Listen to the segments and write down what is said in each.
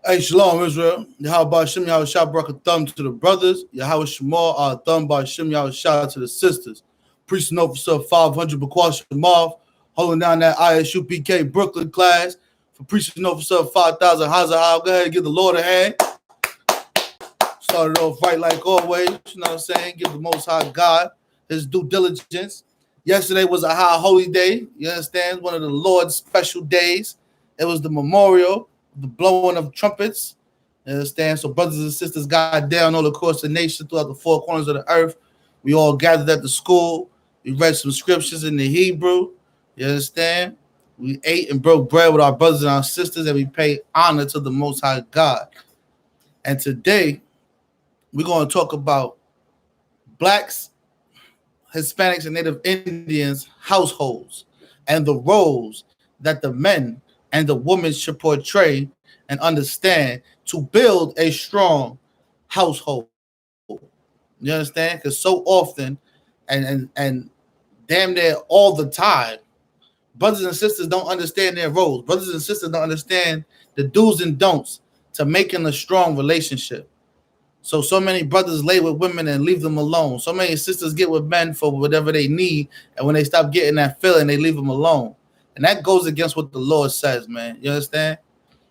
Hey, Shalom, Israel. Yahweh Shem Yahweh Shah brought a thumb to the brothers. Yahweh Shemal, our thumb by Shem Yahweh Shah to the sisters. Priest and officer 500 Bakwash Shemav, holding down that I.S.U.P.K Brooklyn class. For priest and officer 5,000 Hazahab, go ahead and give the Lord a hand. Started off right like always, you know what I'm saying? Give the Most High God his due diligence. Yesterday was a high holy day, you understand? One of the Lord's special days. It was the memorial, the blowing of trumpets, you understand? So brothers and sisters got down all across the nation, throughout the four corners of the earth. We all gathered at the school. We read some scriptures in the Hebrew, you understand? We ate and broke bread with our brothers and our sisters, and we paid honor to the Most High God. And today, we're going to talk about Blacks, Hispanics, and Native Indians households and the roles that the men and the women should portray and understand to build a strong household. You understand? Because so often and damn near all the time, brothers and sisters don't understand their roles. Brothers and sisters don't understand the do's and don'ts to making a strong relationship. So many brothers lay with women and leave them alone. So many sisters get with men for whatever they need, and when they stop getting that feeling, they leave them alone. And that goes against what the Lord says, man. You understand?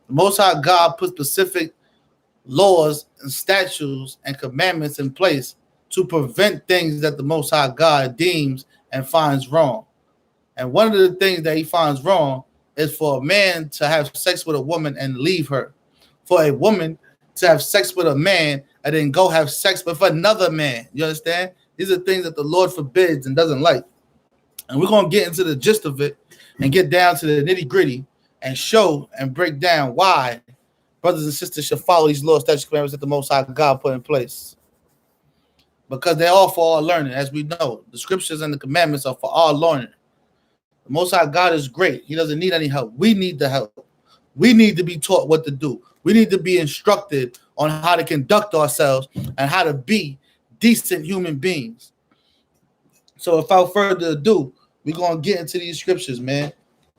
The Most High God put specific laws and statutes and commandments in place to prevent things that the Most High God deems and finds wrong. And one of the things that he finds wrong is for a man to have sex with a woman and leave her. For a woman to have sex with a man and then go have sex with another man. You understand? These are things that the Lord forbids and doesn't like. And we're going to get into the gist of it and get down to the nitty gritty and show and break down why brothers and sisters should follow these laws, statutes, commandments that the Most High God put in place. Because they're all for our learning, as we know. The scriptures and the commandments are for our learning. The Most High God is great. He doesn't need any help. We need the help. We need to be taught what to do. We need to be instructed on how to conduct ourselves and how to be decent human beings. So without further ado, we're going to get into these scriptures, man.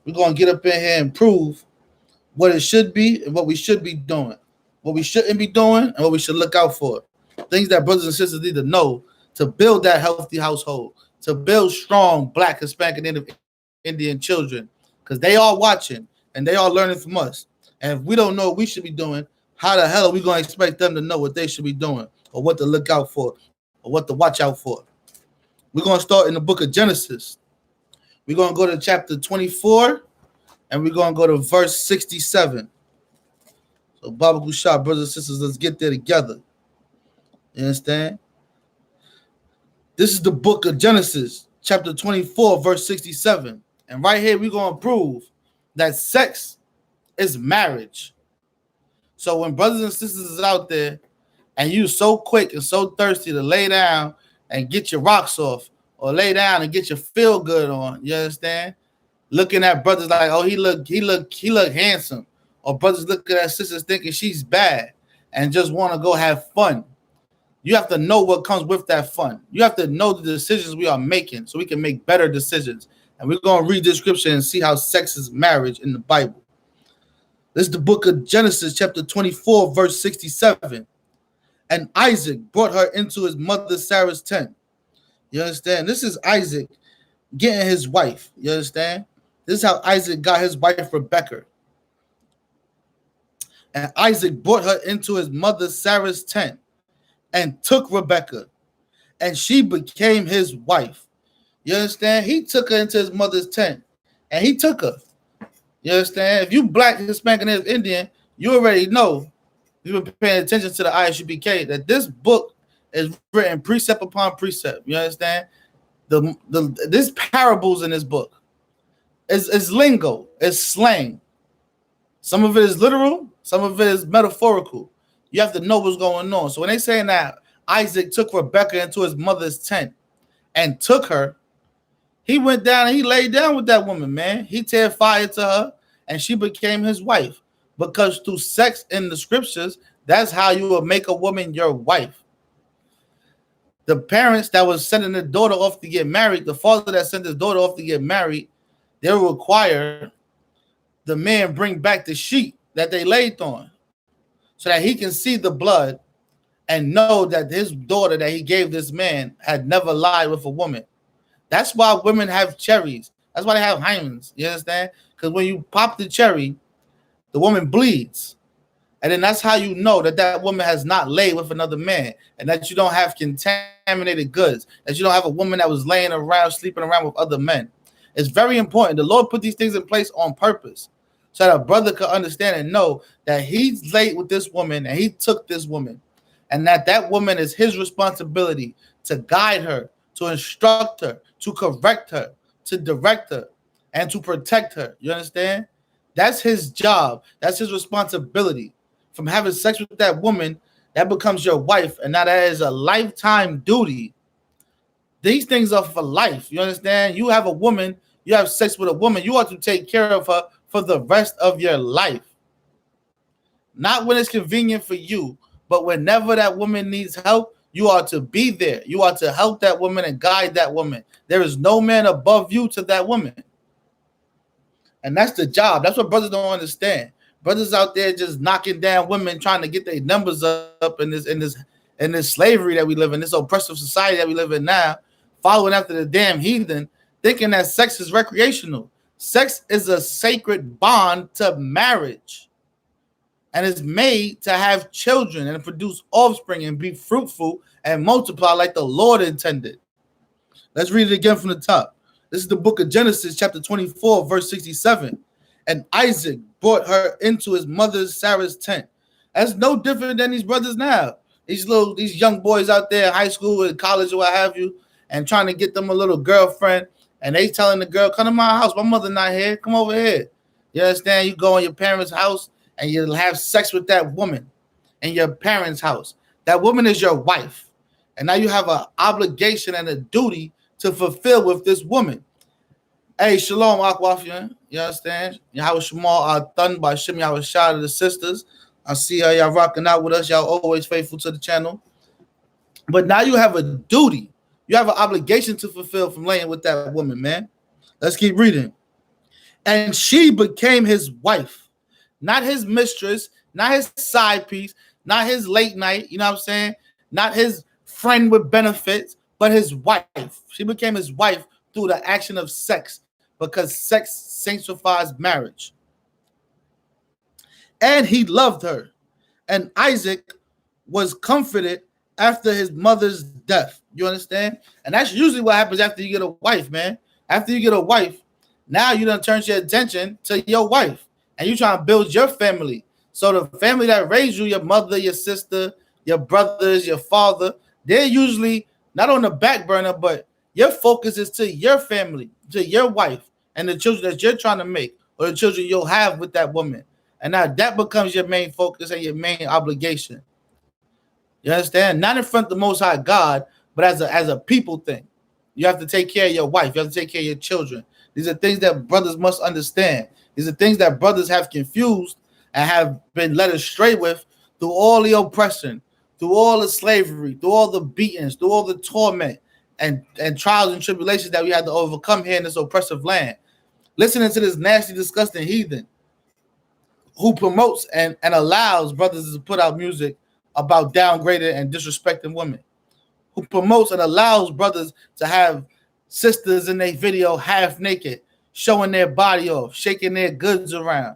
We're going to get up in here and prove what it should be and what we should be doing, what we shouldn't be doing and what we should look out for. Things that brothers and sisters need to know to build that healthy household, to build strong Black, Hispanic, and Native Indian children, because they are watching and they are learning from us. And if we don't know what we should be doing, how the hell are we going to expect them to know what they should be doing or what to look out for or what to watch out for? We're going to start in the book of Genesis. We're going to go to chapter 24 and we're going to go to verse 67. So Baba Kushah, brothers and sisters, let's get there together. You understand? This is the book of Genesis, chapter 24, verse 67. And right here, we're going to prove that sex is marriage. So when brothers and sisters is out there and you so quick and so thirsty to lay down and get your rocks off or lay down and get your feel good on, you understand? Looking at brothers like, oh, he look handsome. Or brothers looking at sisters thinking she's bad and just want to go have fun. You have to know what comes with that fun. You have to know the decisions we are making so we can make better decisions. And we're going to read this scripture and see how sex is marriage in the Bible. This is the book of Genesis, chapter 24, verse 67. And Isaac brought her into his mother Sarah's tent. You understand? This is Isaac getting his wife. You understand? This is how Isaac got his wife Rebekah. And Isaac brought her into his mother Sarah's tent and took Rebekah, and she became his wife. You understand? He took her into his mother's tent, and he took her. You understand? If you Black, Hispanic, and Native Indian, you already know, you've been paying attention to the I.S.U.P.K, that this book is written precept upon precept. You understand? There's parables in this book. It's lingo. It's slang. Some of it is literal. Some of it is metaphorical. You have to know what's going on. So when they saying that Isaac took Rebekah into his mother's tent and took her, he went down and he laid down with that woman, man. He teared fire to her and she became his wife. Because through sex in the scriptures, that's how you will make a woman your wife. The parents that was sending their daughter off to get married, the father that sent his daughter off to get married, they require the man bring back the sheet that they laid on. so that he can see the blood and know that his daughter that he gave this man had never lied with a woman. That's why women have cherries. That's why they have hymens. You understand? Because when you pop the cherry, the woman bleeds. And then that's how you know that that woman has not laid with another man, and that you don't have contaminated goods, that you don't have a woman that was laying around, sleeping around with other men. It's very important. The Lord put these things in place on purpose so that a brother could understand and know that he's laid with this woman and he took this woman, and that that woman is his responsibility to guide her, to instruct her, to correct her, to direct her, and to protect her. You understand? That's his job. That's his responsibility. From having sex with that woman, that becomes your wife, and now that is a lifetime duty. These things are for life. You understand? You have a woman, you have sex with a woman, you ought to take care of her for the rest of your life. Not when it's convenient for you, but whenever that woman needs help, you are to be there. You are to help that woman and guide that woman. There is no man above you to that woman. And that's the job. That's what brothers don't understand. Brothers out there just knocking down women, trying to get their numbers up in this slavery that we live in, this oppressive society that we live in now, following after the damn heathen, thinking that sex is recreational. Sex is a sacred bond to marriage, and it's made to have children and produce offspring and be fruitful and multiply like the Lord intended. Let's read it again from the top. This is the book of Genesis, chapter 24, verse 67. And Isaac brought her into his mother Sarah's tent. That's no different than these brothers now. These young boys out there in high school and college or what have you, and trying to get them a little girlfriend, and they telling the girl, come to my house. My mother not here. Come over here. You understand? You go in your parents' house and you'll have sex with that woman in your parents' house. That woman is your wife. And now you have an obligation and a duty to fulfill with this woman. Hey, shalom, Akwafian. You understand? Yahweh Shemal Thun by Shem Yahweh Shah to the sisters. I see y'all rocking out with us. Y'all always faithful to the channel. But now you have a duty. You have an obligation to fulfill from laying with that woman, man. Let's keep reading. And she became his wife, not his mistress, not his side piece, not his late night, you know what I'm saying? Not his friend with benefits, but his wife. She became his wife through the action of sex, because sex sanctifies marriage. And he loved her. And Isaac was comforted after his mother's death. You understand? And that's usually what happens after you get a wife, man. After you get a wife, now you done turn your attention to your wife. And you trying to build your family. So the family that raised you, your mother, your sister, your brothers, your father, they're usually not on the back burner, but your focus is to your family, to your wife, and the children that you're trying to make, or the children you'll have with that woman. And now that becomes your main focus and your main obligation. You understand? Not in front of the Most High God, but as a people thing. You have to take care of your wife. You have to take care of your children. These are things that brothers must understand. These are things that brothers have confused and have been led astray with through all the oppression, through all the slavery, through all the beatings, through all the torment and trials and tribulations that we had to overcome here in this oppressive land. Listening to this nasty, disgusting heathen who promotes and allows brothers to put out music about downgraded and disrespecting women, who promotes and allows brothers to have sisters in their video half naked, showing their body off, shaking their goods around,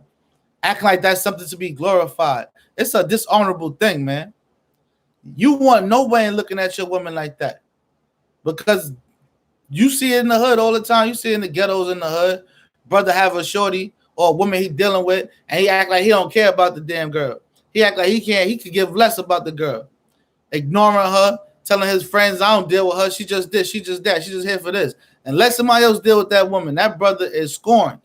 acting like that's something to be glorified. It's a dishonorable thing, man. You want no way in looking at your woman like that, because you see it in the hood all the time. You see it in the ghettos in the hood. Brother have a shorty or a woman he dealing with, and he act like he don't care about the damn girl. He act like he could give less about the girl, ignoring her, telling his friends, I don't deal with her. She just this, she just that, she just here for this. And let somebody else deal with that woman. That brother is scorned.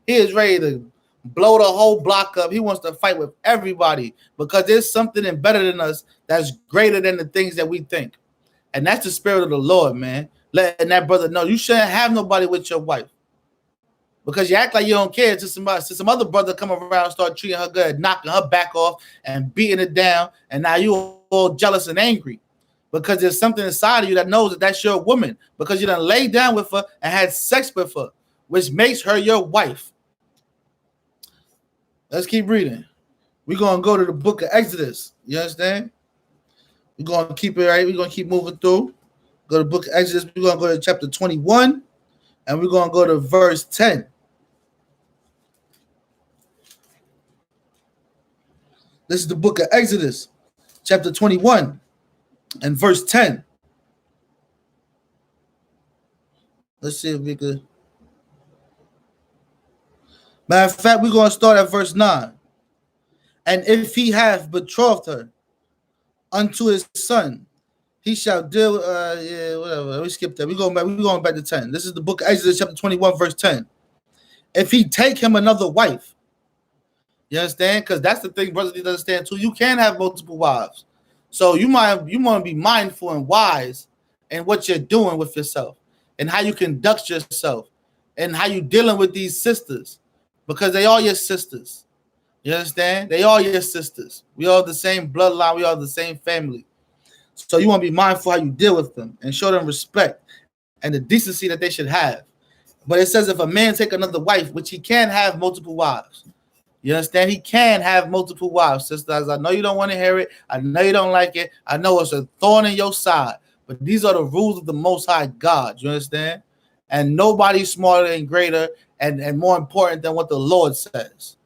He is ready to blow the whole block up. He wants to fight with everybody because there's something better than us that's greater than the things that we think. And that's the spirit of the Lord, man. Letting that brother know you shouldn't have nobody with your wife, because you act like you don't care until some other brother come around and start treating her good, knocking her back off and beating it down, and now you all jealous and angry because there's something inside of you that knows that that's your woman, because you done laid down with her and had sex with her, which makes her your wife. Let's keep reading. We're going to go to the book of Exodus. You understand? We're going to keep it right. We're going to keep moving through. Go to the book of Exodus. We're going to go to chapter 21, and we're going to go to verse 10. This is the book of Exodus, chapter 21, and verse 10. Let's see if we could. Matter of fact, we're going to start at verse 9. And if he hath betrothed her unto his son, he shall deal. Whatever. We skipped that. We're going back to 10. This is the book of Exodus, chapter 21, verse 10. If he take him another wife, you understand? Because that's the thing, brothers need to understand too. You can have multiple wives, so you want to be mindful and wise in what you're doing with yourself and how you conduct yourself and how you dealing with these sisters, because they are your sisters. You understand? They are your sisters. We all the same bloodline. We all the same family. So you want to be mindful how you deal with them and show them respect and the decency that they should have. But it says if a man take another wife, which he can have multiple wives. You understand? He can have multiple wives, sisters. I know you don't want to hear it. I know you don't like it. I know it's a thorn in your side. But these are the rules of the Most High God. You understand? And nobody's smarter and greater and more important than what the Lord says.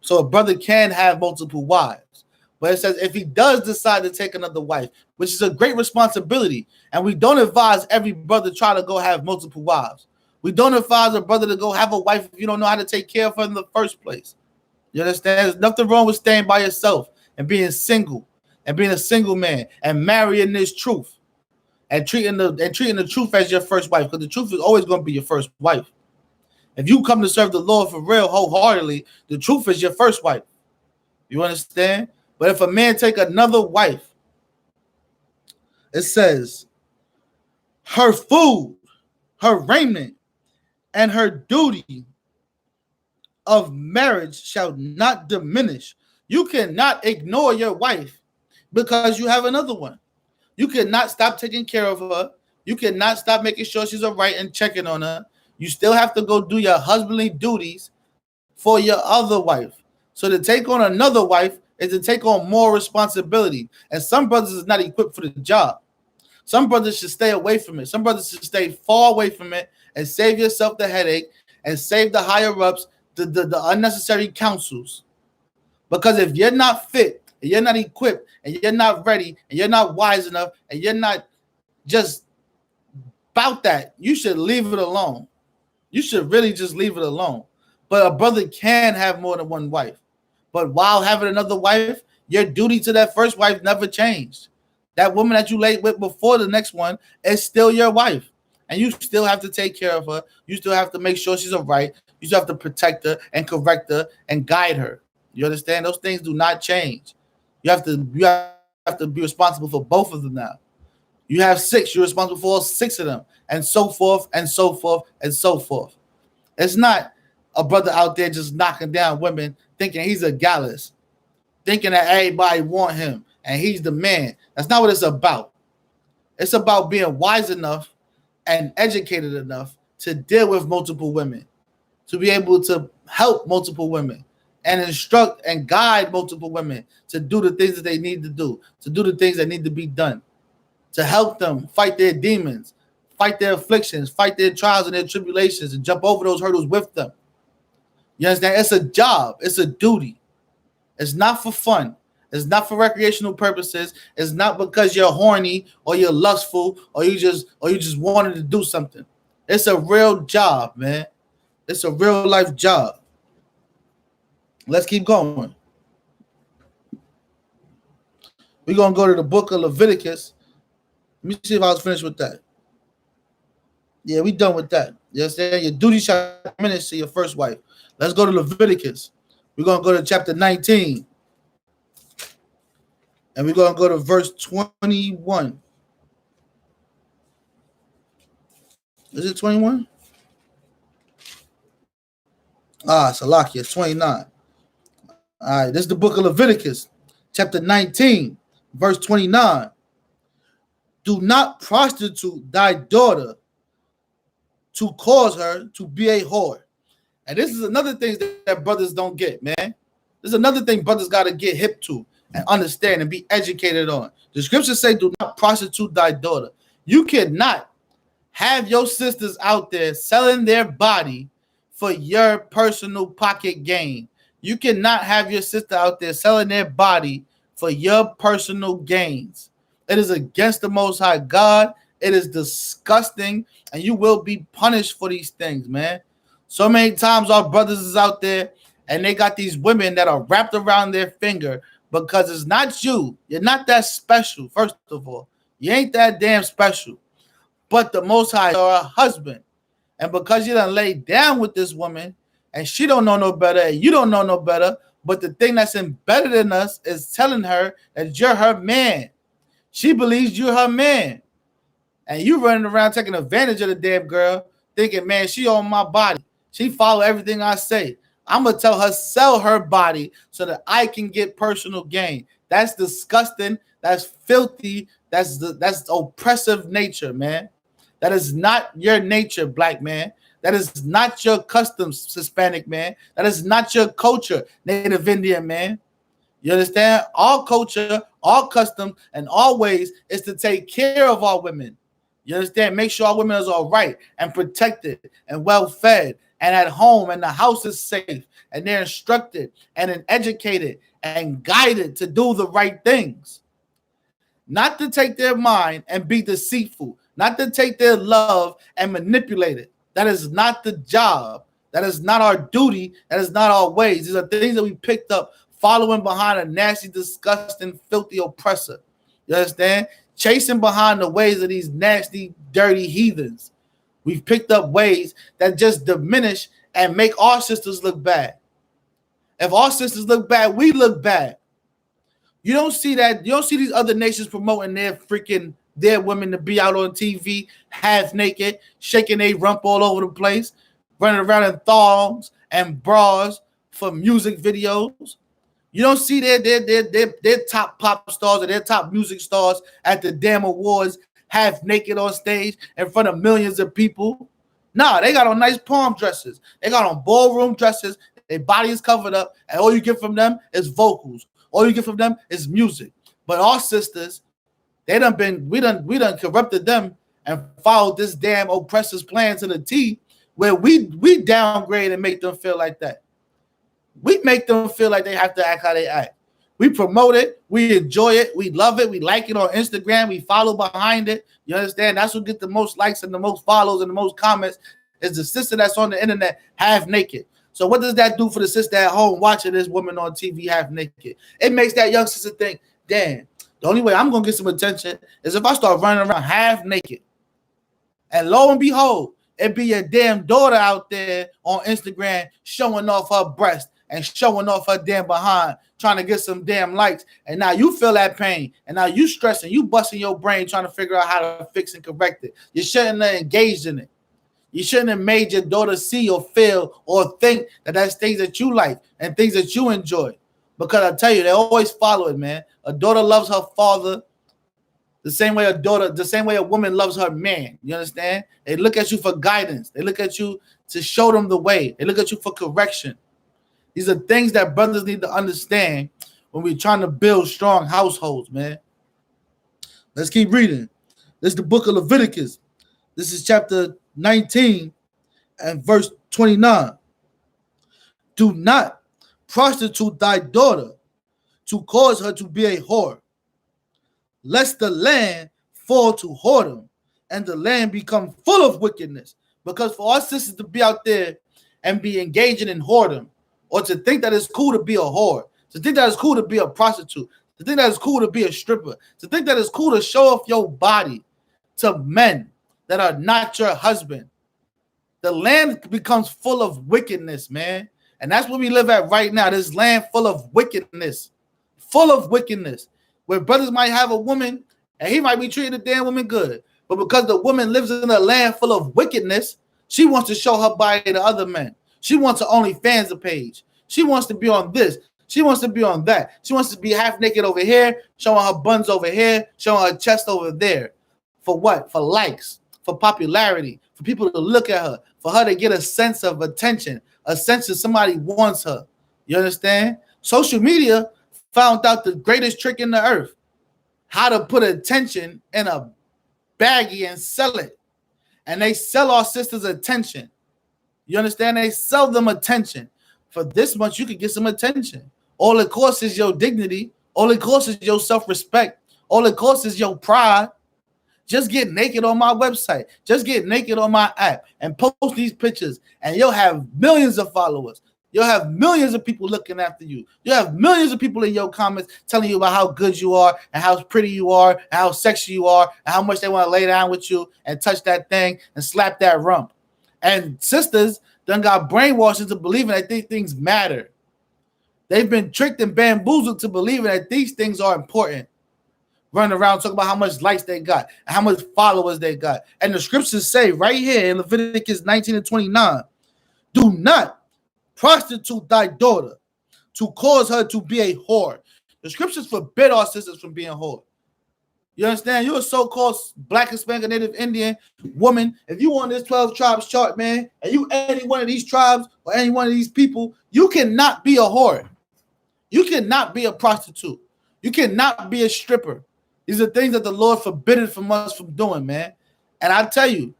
So a brother can have multiple wives. But it says if he does decide to take another wife, which is a great responsibility, and we don't advise every brother try to go have multiple wives. We don't advise a brother to go have a wife if you don't know how to take care of her in the first place. You understand? There's nothing wrong with staying by yourself and being single and being a single man and marrying this truth and treating the truth as your first wife, because the truth is always going to be your first wife. If you come to serve the Lord for real, wholeheartedly, the truth is your first wife. You understand? But if a man take another wife, it says her food, her raiment, and her duty of marriage shall not diminish. You cannot ignore your wife because you have another one. You cannot stop taking care of her. You cannot stop making sure she's all right and checking on her. You still have to go do your husbandly duties for your other wife. So to take on another wife is to take on more responsibility. And some brothers is not equipped for the job. Some brothers should stay away from it. Some brothers should stay far away from it and save yourself the headache and save the higher ups the unnecessary counsels. Because if you're not fit, and you're not equipped, and you're not ready, and you're not wise enough, and you're not just about that, you should leave it alone. You should really just leave it alone. But a brother can have more than one wife. But while having another wife, your duty to that first wife never changed. That woman that you laid with before the next one is still your wife. And you still have to take care of her. You still have to make sure she's all right. You still have to protect her and correct her and guide her. You understand? Those things do not change. You have to be responsible for both of them now. You have 6. You're responsible for all 6 of them, and so forth, and so forth, and so forth. It's not a brother out there just knocking down women thinking he's a gallus, thinking that everybody want him and he's the man. That's not what it's about. It's about being wise enough and educated enough to deal with multiple women, to be able to help multiple women and instruct and guide multiple women to do the things that they need to do the things that need to be done, to help them fight their demons, fight their afflictions, fight their trials and their tribulations, and jump over those hurdles with them. You understand? It's a job. It's a duty. It's not for fun. It's not for recreational purposes. It's not because you're horny or you're lustful or you just wanted to do something. It's a real job, man. It's a real life job. Let's keep going. We're going to go to the book of Leviticus. Let me see if I was finished with that. Yeah, we done with that. You understand? Your duty shall diminish to your first wife. Let's go to Leviticus. We're going to go to chapter 19. And we're going to go to verse 21. Is it 21? Salakia, it's 29. All right, this is the book of Leviticus, chapter 19, verse 29. Do not prostitute thy daughter to cause her to be a whore. And this is another thing that brothers don't get, man. This There's another thing brothers got to get hip to and understand and be educated on. The scriptures say, do not prostitute thy daughter. You cannot have your sisters out there selling their body for your personal pocket gain. You cannot have your sister out there selling their body for your personal gains. It is against the Most High God. It is disgusting, and you will be punished for these things, man. So many times our brothers is out there, and they got these women that are wrapped around their finger because it's not you. You're not that special, first of all. You ain't that damn special. But the Most High are a husband. And because you done laid down with this woman, and she don't know no better, and you don't know no better, but the thing that's embedded in us is telling her that you're her man. She believes you're her man. And you running around taking advantage of the damn girl, thinking, man, she on my body. She follow everything I say. I'm going to tell her, sell her body so that I can get personal gain. That's disgusting. That's filthy. That's oppressive nature, man. That is not your nature, black man. That is not your customs, Hispanic man. That is not your culture, Native Indian man. You understand? All culture, all custom, and all ways is to take care of our women. You understand? Make sure our women is all right and protected and well fed and at home, and the house is safe, and they're instructed and educated and guided to do the right things. Not to take their mind and be deceitful, not to take their love and manipulate it. That is not the job. That is not our duty. That is not our ways. These are things that we picked up following behind a nasty, disgusting, filthy oppressor. You understand? Chasing behind the ways of these nasty, dirty heathens. We've picked up ways that just diminish and make our sisters look bad. If our sisters look bad, we look bad. You don't see that. You don't see these other nations promoting their women to be out on TV half naked, shaking their rump all over the place, running around in thongs and bras for music videos. You don't see their top pop stars or their top music stars at the damn awards half naked on stage in front of millions of people. Nah, they got on nice prom dresses. They got on ballroom dresses. Their body is covered up, and all you get from them is vocals. All you get from them is music. But our sisters, we done corrupted them and followed this damn oppressor's plan to the T, where we downgrade and make them feel like that. We make them feel like they have to act how they act. We promote it, we enjoy it, we love it, we like it on Instagram, we follow behind it. You understand? That's what get the most likes and the most follows and the most comments is the sister that's on the internet half naked. So what does that do for the sister at home watching this woman on TV half naked? It makes that young sister think, damn, the only way I'm going to get some attention is if I start running around half naked. And lo and behold, it be your damn daughter out there on Instagram showing off her breast and showing off her damn behind, trying to get some damn likes. And now you feel that pain. And now you stressing, you busting your brain trying to figure out how to fix and correct it. You shouldn't have engaged in it. You shouldn't have made your daughter see or feel or think that that's things that you like and things that you enjoy. Because I tell you, they always follow it, man. A daughter loves her father the same way a woman loves her man. You understand? They look at you for guidance. They look at you to show them the way. They look at you for correction. These are things that brothers need to understand when we're trying to build strong households, man. Let's keep reading. This is the book of Leviticus. This is chapter 19 and verse 29. Do not prostitute thy daughter to cause her to be a whore, lest the land fall to whoredom and the land become full of wickedness. Because for our sisters to be out there and be engaging in whoredom, or to think that it's cool to be a whore, to think that it's cool to be a prostitute, to think that it's cool to be a stripper, to think that it's cool to show off your body to men that are not your husband, the land becomes full of wickedness, man. And that's where we live at right now. This land full of wickedness, where brothers might have a woman and he might be treating the damn woman good. But because the woman lives in a land full of wickedness, she wants to show her body to other men. She wants to OnlyFans page. She wants to be on this. She wants to be on that. She wants to be half naked over here, showing her buns over here, showing her chest over there. For what? For likes, for popularity, for people to look at her, for her to get a sense of attention, a sense that somebody wants her. You understand? Social media found out the greatest trick in the earth, how to put attention in a baggie and sell it. And they sell our sisters attention. You understand? They sell them attention. For this much, you could get some attention. All it costs is your dignity. All it costs is your self-respect. All it costs is your pride. Just get naked on my website. Just get naked on my app and post these pictures, and you'll have millions of followers. You'll have millions of people looking after you. You'll have millions of people in your comments telling you about how good you are and how pretty you are and how sexy you are and how much they want to lay down with you and touch that thing and slap that rump. And sisters done got brainwashed into believing that these things matter. They've been tricked and bamboozled to believing that these things are important. Running around talking about how much likes they got and how much followers they got. And the scriptures say right here in Leviticus 19:29, do not prostitute thy daughter to cause her to be a whore. The scriptures forbid our sisters from being whore. You understand? You're a so-called Black, Hispanic, Native Indian woman. If you on this 12 tribes chart, man, and you any one of these tribes or any one of these people, you cannot be a whore. You cannot be a prostitute. You cannot be a stripper. These are things that the Lord forbidden from us from doing, man. And I tell you,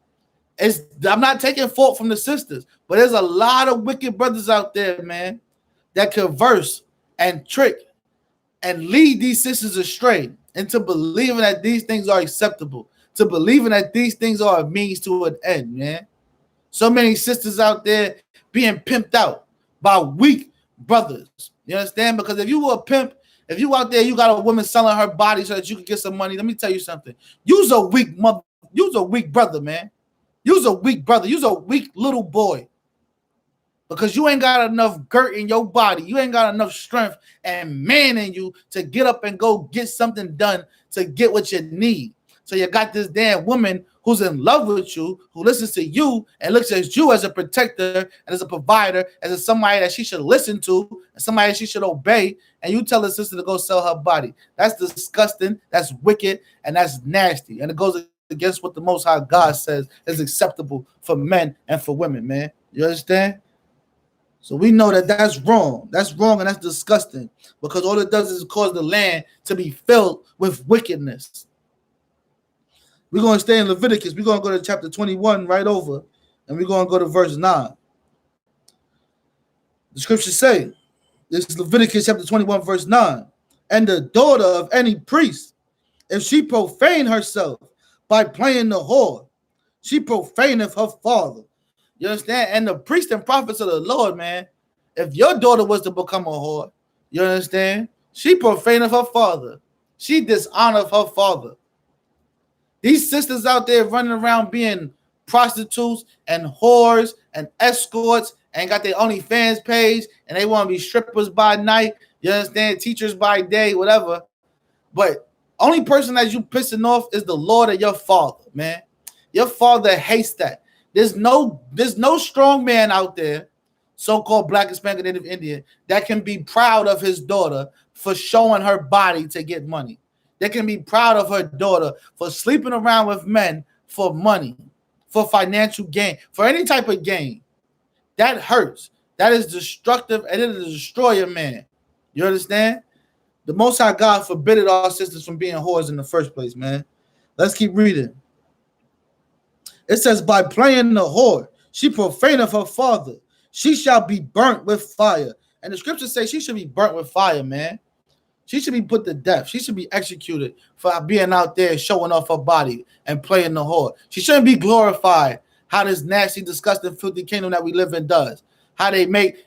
I'm not taking fault from the sisters, but there's a lot of wicked brothers out there, man, that converse and trick and lead these sisters astray into believing that these things are acceptable, to believing that these things are a means to an end, man. So many sisters out there being pimped out by weak brothers. You understand? Because if you were a pimp, if you out there, you got a woman selling her body so that you can get some money. Let me tell you something. You's a weak mother. You's a weak brother, man. You's a weak brother. You's a weak little boy. Because you ain't got enough girt in your body. You ain't got enough strength and man in you to get up and go get something done to get what you need. So you got this damn woman who's in love with you, who listens to you and looks at you as a protector and as a provider, as somebody that she should listen to and somebody that she should obey. And you tell her sister to go sell her body. That's disgusting. That's wicked. And that's nasty. And it goes against what the Most High God says is acceptable for men and for women, man. You understand? So we know that that's wrong. That's wrong and that's disgusting because all it does is cause the land to be filled with wickedness. We're going to stay in Leviticus. We're going to go to chapter 21 right over, and we're going to go to verse 9. The scriptures say, this is Leviticus chapter 21, verse 9. And the daughter of any priest, if she profane herself by playing the whore, she profaneth her father. You understand? And the priests and prophets of the Lord, man, if your daughter was to become a whore, you understand? She profaneth her father. She dishonoreth her father. These sisters out there running around being prostitutes and whores and escorts and got their OnlyFans page and they want to be strippers by night, you understand? Teachers by day, whatever. But only person that you pissing off is the Lord of your father, man. Your father hates that. There's no strong man out there, so-called Black, Hispanic, Native Indian, that can be proud of his daughter for showing her body to get money. They can be proud of her daughter for sleeping around with men for money, for financial gain, for any type of gain. That hurts. That is destructive, and it is a destroyer, man. You understand? The Most High God forbidden our sisters from being whores in the first place, man. Let's keep reading. It says, by playing the whore, she profaneth her father. She shall be burnt with fire. And the scriptures say she should be burnt with fire, man. She should be put to death. She should be executed for being out there showing off her body and playing the whore. She shouldn't be glorified how this nasty, disgusting, filthy kingdom that we live in does. How they make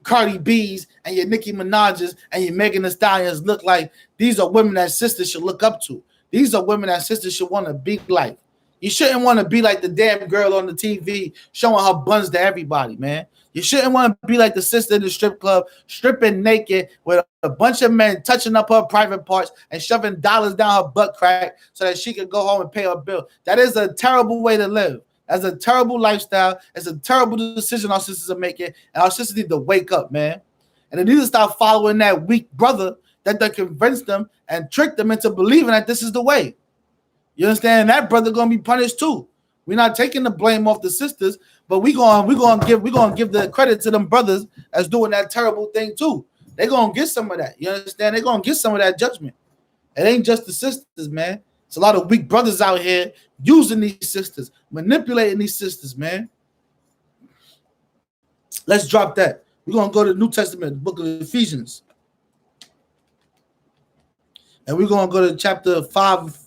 Cardi B's and your Nicki Minaj's and your Megan Thee Stallions look like these are women that sisters should look up to. These are women that sisters should want to be like. You shouldn't want to be like the damn girl on the TV showing her buns to everybody, man. You shouldn't want to be like the sister in the strip club, stripping naked with a bunch of men touching up her private parts and shoving dollars down her butt crack so that she could go home and pay her bill. That is a terrible way to live. That's a terrible lifestyle. It's a terrible decision our sisters are making, and our sisters need to wake up, man. And they need to stop following that weak brother that convinced them and tricked them into believing that this is the way. You understand? That brother gonna be punished too. We're not taking the blame off the sisters, but we're gonna give the credit to them brothers that's doing that terrible thing too. They're going to get some of that. You understand? They're going to get some of that judgment. It ain't just the sisters, man. It's a lot of weak brothers out here using these sisters, manipulating these sisters, man. Let's drop that. We're going to go to the New Testament, the book of Ephesians. And we're going to go to chapter 5.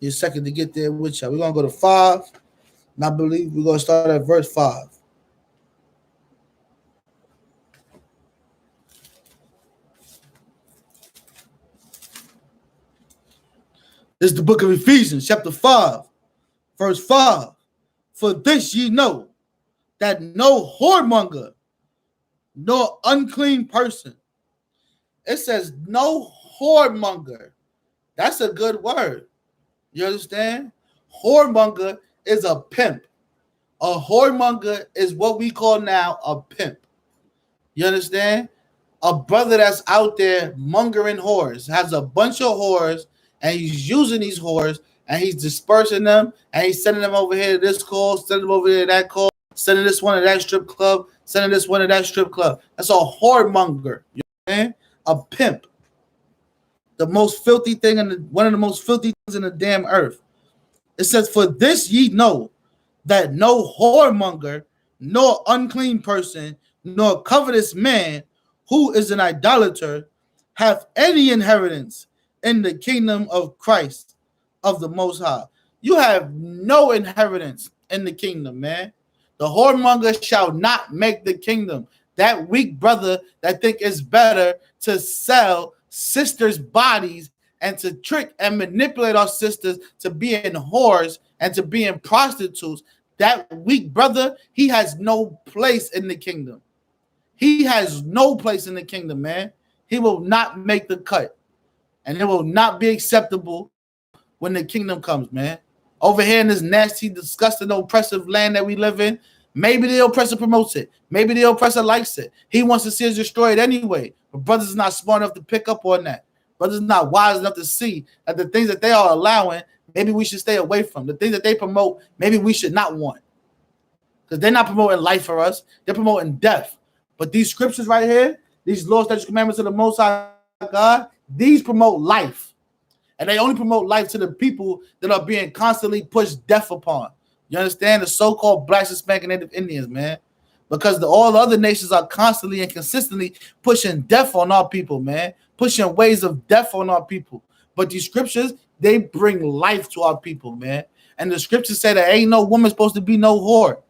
Give a second to get there with y'all. We're going to go to 5. And I believe we're going to start at verse 5. This is the book of Ephesians, chapter 5, verse 5. For this ye know, that no whoremonger, nor unclean person. It says no whoremonger. That's a good word. You understand? Whoremonger is a pimp. A whoremonger is what we call now a pimp. You understand? A brother that's out there mongering whores, has a bunch of whores, and he's using these whores, and he's dispersing them, and he's sending them over here to this call, sending them over here to that call, sending this one to that strip club, sending this one to that strip club. That's a whoremonger. You understand? A pimp. The most filthy thing, one of the most filthy things in the damn earth. It says, for this ye know, that no whoremonger, nor unclean person, nor covetous man, who is an idolater, have any inheritance in the kingdom of Christ, of the Most High. You have no inheritance in the kingdom, man. The whoremonger shall not make the kingdom. That weak brother that think it's better to sell sisters' bodies and to trick and manipulate our sisters to being whores and to being prostitutes, that weak brother, he has no place in the kingdom. He has no place in the kingdom, man. He will not make the cut. And it will not be acceptable when the kingdom comes, man. Over here in this nasty, disgusting, oppressive land that we live in, maybe the oppressor promotes it. Maybe the oppressor likes it. He wants to see us destroyed anyway. But brothers are not smart enough to pick up on that. Brothers are not wise enough to see that the things that they are allowing, maybe we should stay away from. The things that they promote, maybe we should not want. Because they're not promoting life for us. They're promoting death. But these scriptures right here, these laws, statutes, commandments of the Most High God, these promote life. And they only promote life to the people that are being constantly pushed death upon. You understand? The so-called Blacks, Hispanic, and Native Indians, man. Because all the other nations are constantly and consistently pushing death on our people, man. Pushing ways of death on our people. But these scriptures, they bring life to our people, man. And the scriptures say that ain't no woman supposed to be no whore.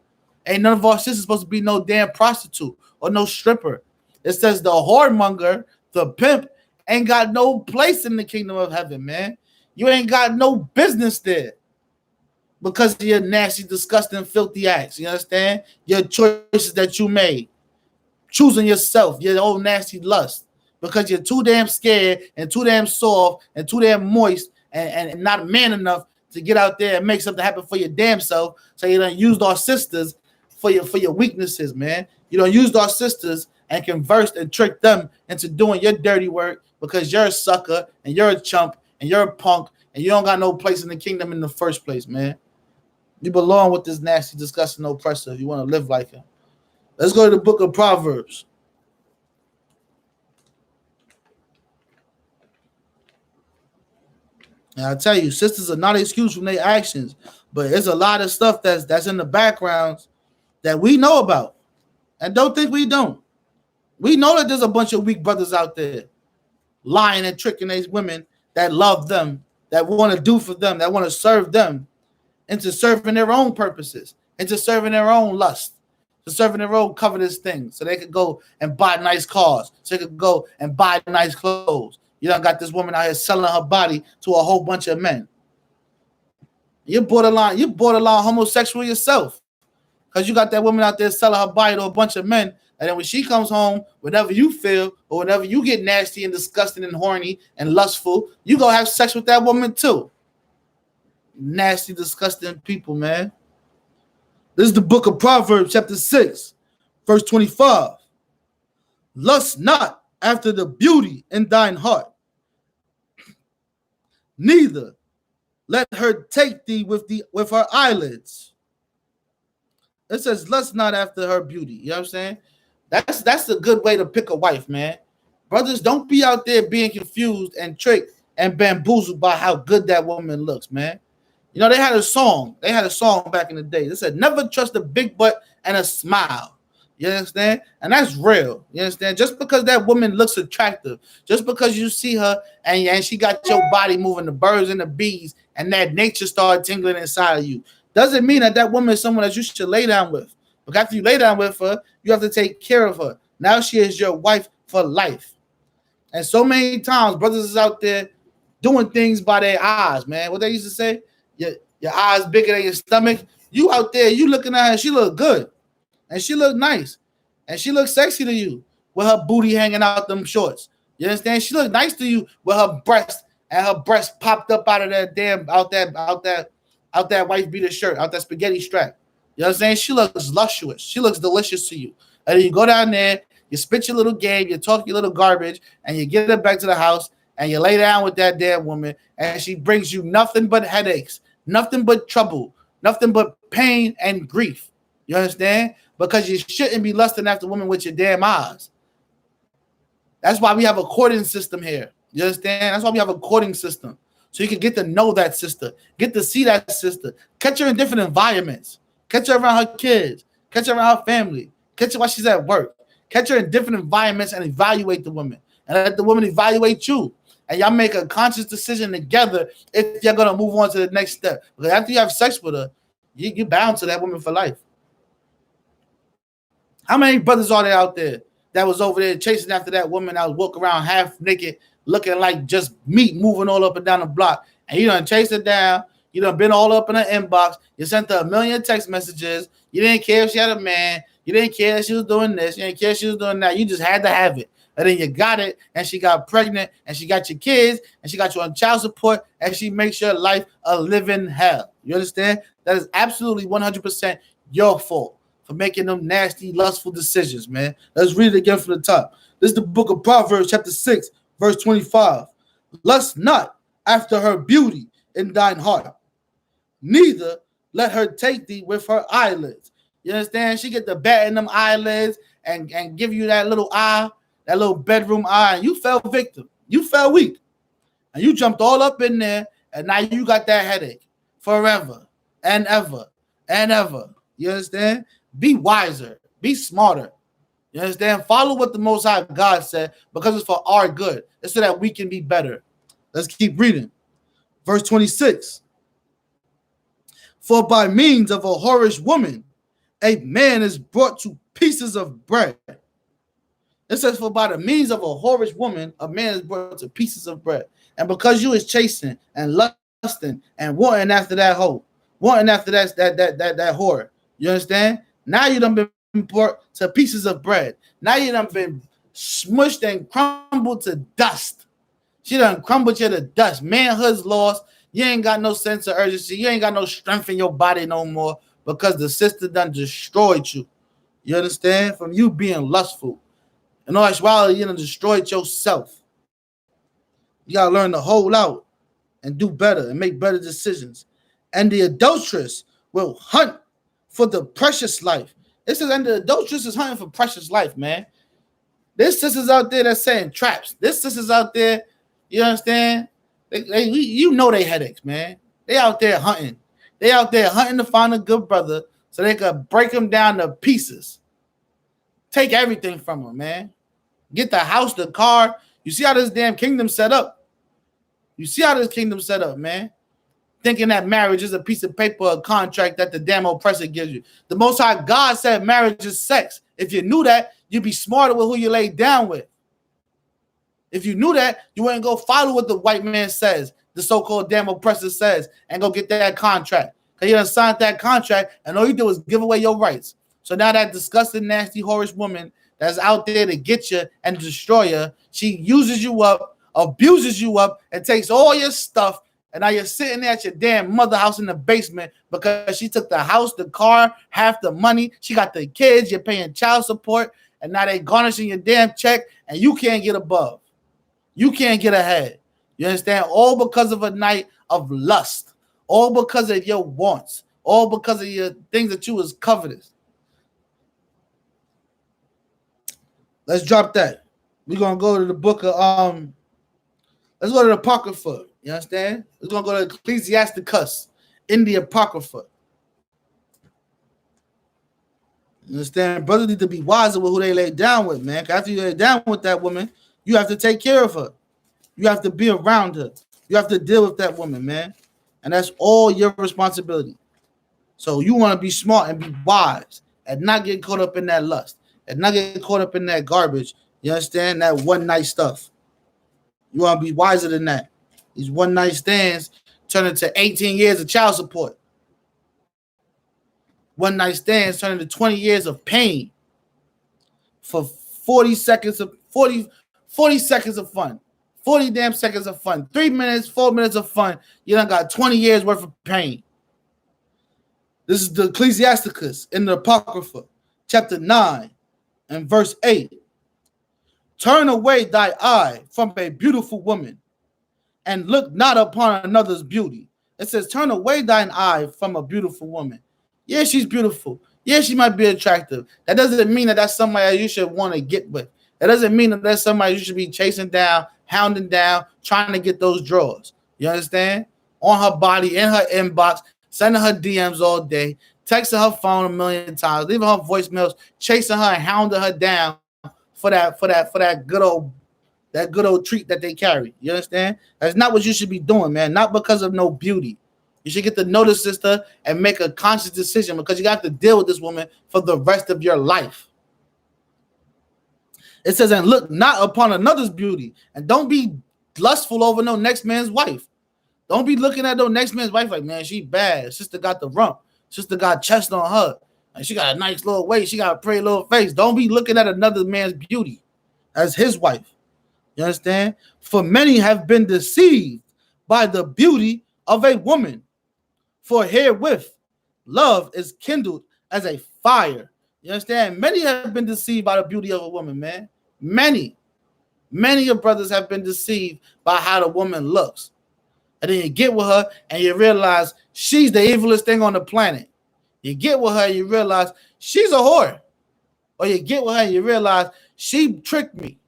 Ain't none of our sisters supposed to be no damn prostitute or no stripper. It says the whoremonger, the pimp, ain't got no place in the kingdom of heaven, man. You ain't got no business there because of your nasty, disgusting, filthy acts. You understand? Your choices that you made. Choosing yourself, your old nasty lust. Because you're too damn scared and too damn soft and too damn moist and not man enough to get out there and make something happen for your damn self. So you done used our sisters for your weaknesses, man. You done used our sisters and conversed and tricked them into doing your dirty work because you're a sucker and you're a chump and you're a punk and you don't got no place in the kingdom in the first place, man. You belong with this nasty, disgusting oppressor if you want to live like him. Let's go to the book of Proverbs. And I tell you, sisters are not excused from their actions, but there's a lot of stuff that's in the backgrounds that we know about. And don't think we don't. We know that there's a bunch of weak brothers out there lying and tricking these women that love them, that want to do for them, that want to serve them into serving their own purposes, into serving their own lust, to serving their own covetous things, so they could go and buy nice cars, so they could go and buy nice clothes. You done got this woman out here selling her body to a whole bunch of men. You're borderline homosexual yourself. Because you got that woman out there selling her body to a bunch of men. And then when she comes home, whenever you feel or whenever you get nasty and disgusting and horny and lustful, you go have sex with that woman too. Nasty, disgusting people, man. This is the book of Proverbs, chapter 6, verse 25. Lust not after the beauty in thine heart, neither let her take thee with her eyelids. It says, lust not after her beauty. You know what I'm saying? That's a good way to pick a wife, man. Brothers, don't be out there being confused and tricked and bamboozled by how good that woman looks, man. You know, they had a song. They had a song back in the day. They said, never trust a big butt and a smile. You understand? And that's real. You understand? Just because that woman looks attractive, just because you see her and she got your body moving, the birds and the bees, and that nature started tingling inside of you, doesn't mean that that woman is someone that you should lay down with. But after you lay down with her, you have to take care of her. Now she is your wife for life. And so many times, brothers is out there doing things by their eyes, man. What they used to say, your eyes bigger than your stomach. You out there, you looking at her, she look good. And she look nice. And she look sexy to you with her booty hanging out them shorts. You understand? She look nice to you with her breast and her breast popped up out of that damn, out that white beater shirt, out that spaghetti strap. You know what I'm saying? She looks luscious. She looks delicious to you. And then you go down there, you spit your little game, you talk your little garbage, and you get her back to the house, and you lay down with that damn woman, and she brings you nothing but headaches, nothing but trouble, nothing but pain and grief. You understand? Because you shouldn't be lusting after women with your damn eyes. That's why we have a courting system here. You understand? That's why we have a courting system. So you can get to know that sister, get to see that sister, catch her in different environments, catch her around her kids, catch her around her family, catch her while she's at work, catch her in different environments and evaluate the woman. And let the woman evaluate you. And y'all make a conscious decision together if you're going to move on to the next step. Because after you have sex with her, you're bound to that woman for life. How many brothers are there out there that was over there chasing after that woman that was walking around half naked, looking like just meat moving all up and down the block? And you done chased her down. You done been all up in her inbox. You sent her a million text messages. You didn't care if she had a man. You didn't care if she was doing this. You didn't care if she was doing that. You just had to have it. And then you got it, and she got pregnant, and she got your kids, and she got you on child support, and she makes your life a living hell. You understand? That is absolutely 100% your fault for making them nasty, lustful decisions, man. Let's read it again from the top. This is the book of Proverbs, chapter 6, verse 25. Lust not after her beauty in thine heart, neither let her take thee with her eyelids. You understand? She get the bat in them eyelids and give you that little eye, that little bedroom eye, and you fell victim. You fell weak. And you jumped all up in there, and now you got that headache forever and ever and ever. You understand? Be wiser. Be smarter. You understand? Follow what the Most High God said, because it's for our good. It's so that we can be better. Let's keep reading. Verse 26. For by means of a whorish woman, a man is brought to pieces of bread. It says, for by the means of a whorish woman, a man is brought to pieces of bread. And because you is chasing and lusting and wanting after that hoe, wanting after that whore, you understand? Now you done been brought to pieces of bread. Now you done been smushed and crumbled to dust. She done crumbled you to dust. Manhood's lost. You ain't got no sense of urgency. You ain't got no strength in your body no more because the sister done destroyed you. You understand? From you being lustful. In all actuality, you done destroyed yourself. You got to learn to hold out and do better and make better decisions. And the adulteress will hunt for the precious life. It says, and the adulteress is hunting for precious life, man. There's sisters out there that's saying traps. There's sisters out there, you understand? You know they headaches, man. They out there hunting. They out there hunting to find a good brother so they could break him down to pieces. Take everything from him, man. Get the house, the car. You see how this damn kingdom set up. You see how this kingdom set up, man. Thinking that marriage is a piece of paper, a contract that the damn oppressor gives you. The Most High God said marriage is sex. If you knew that, you'd be smarter with who you lay down with. If you knew that, you wouldn't go follow what the white man says, the so-called damn oppressor says, and go get that contract. Because you done signed that contract, and all you do is give away your rights. So now that disgusting, nasty, whorish woman that's out there to get you and destroy you, she uses you up, abuses you up, and takes all your stuff, and now you're sitting there at your damn mother house in the basement because she took the house, the car, half the money. She got the kids, you're paying child support, and now they garnishing your damn check, and you can't get above. You can't get ahead. You understand? All because of a night of lust. All because of your wants. All because of your things that you was covetous. Let's drop that. We're gonna go to the book of let's go to the Apocrypha. You understand? We're gonna go to Ecclesiasticus in the Apocrypha. You understand? Brothers need to be wiser with who they lay down with, man. After you lay down with that woman, you have to take care of her. You have to be around her. You have to deal with that woman, man. And that's all your responsibility. So you want to be smart and be wise and not get caught up in that lust and not get caught up in that garbage. You understand? That one night stuff. You want to be wiser than that. These one night stands turn into 18 years of child support. One night stands turn into 20 years of pain for 40 seconds of 40 seconds of fun. 40 damn seconds of fun. 3 minutes, 4 minutes of fun. You done got 20 years worth of pain. This is the Ecclesiasticus in the Apocrypha, chapter 9 and verse 8. Turn away thy eye from a beautiful woman and look not upon another's beauty. It says, turn away thine eye from a beautiful woman. Yeah, she's beautiful. Yeah, she might be attractive. That doesn't mean that that's somebody you should want to get with. That doesn't mean that that's somebody you should be chasing down, hounding down, trying to get those drawers. You understand? On her body, in her inbox, sending her DMs all day, texting her phone a million times, leaving her voicemails, chasing her and hounding her down for that good old treat that they carry. You understand? That's not what you should be doing, man. Not because of no beauty. You should get to know the sister and make a conscious decision because you got to deal with this woman for the rest of your life. It says, and look not upon another's beauty, and don't be lustful over no next man's wife. Don't be looking at no next man's wife like, man, she bad. Sister got the rump. Sister got chest on her. And she got a nice little waist. She got a pretty little face. Don't be looking at another man's beauty as his wife. You understand? For many have been deceived by the beauty of a woman. For herewith love is kindled as a fire. You understand? Many have been deceived by the beauty of a woman, man. Many of brothers have been deceived by how the woman looks. And then you get with her and you realize she's the evilest thing on the planet. You get with her and you realize she's a whore. Or you get with her and you realize she tricked me.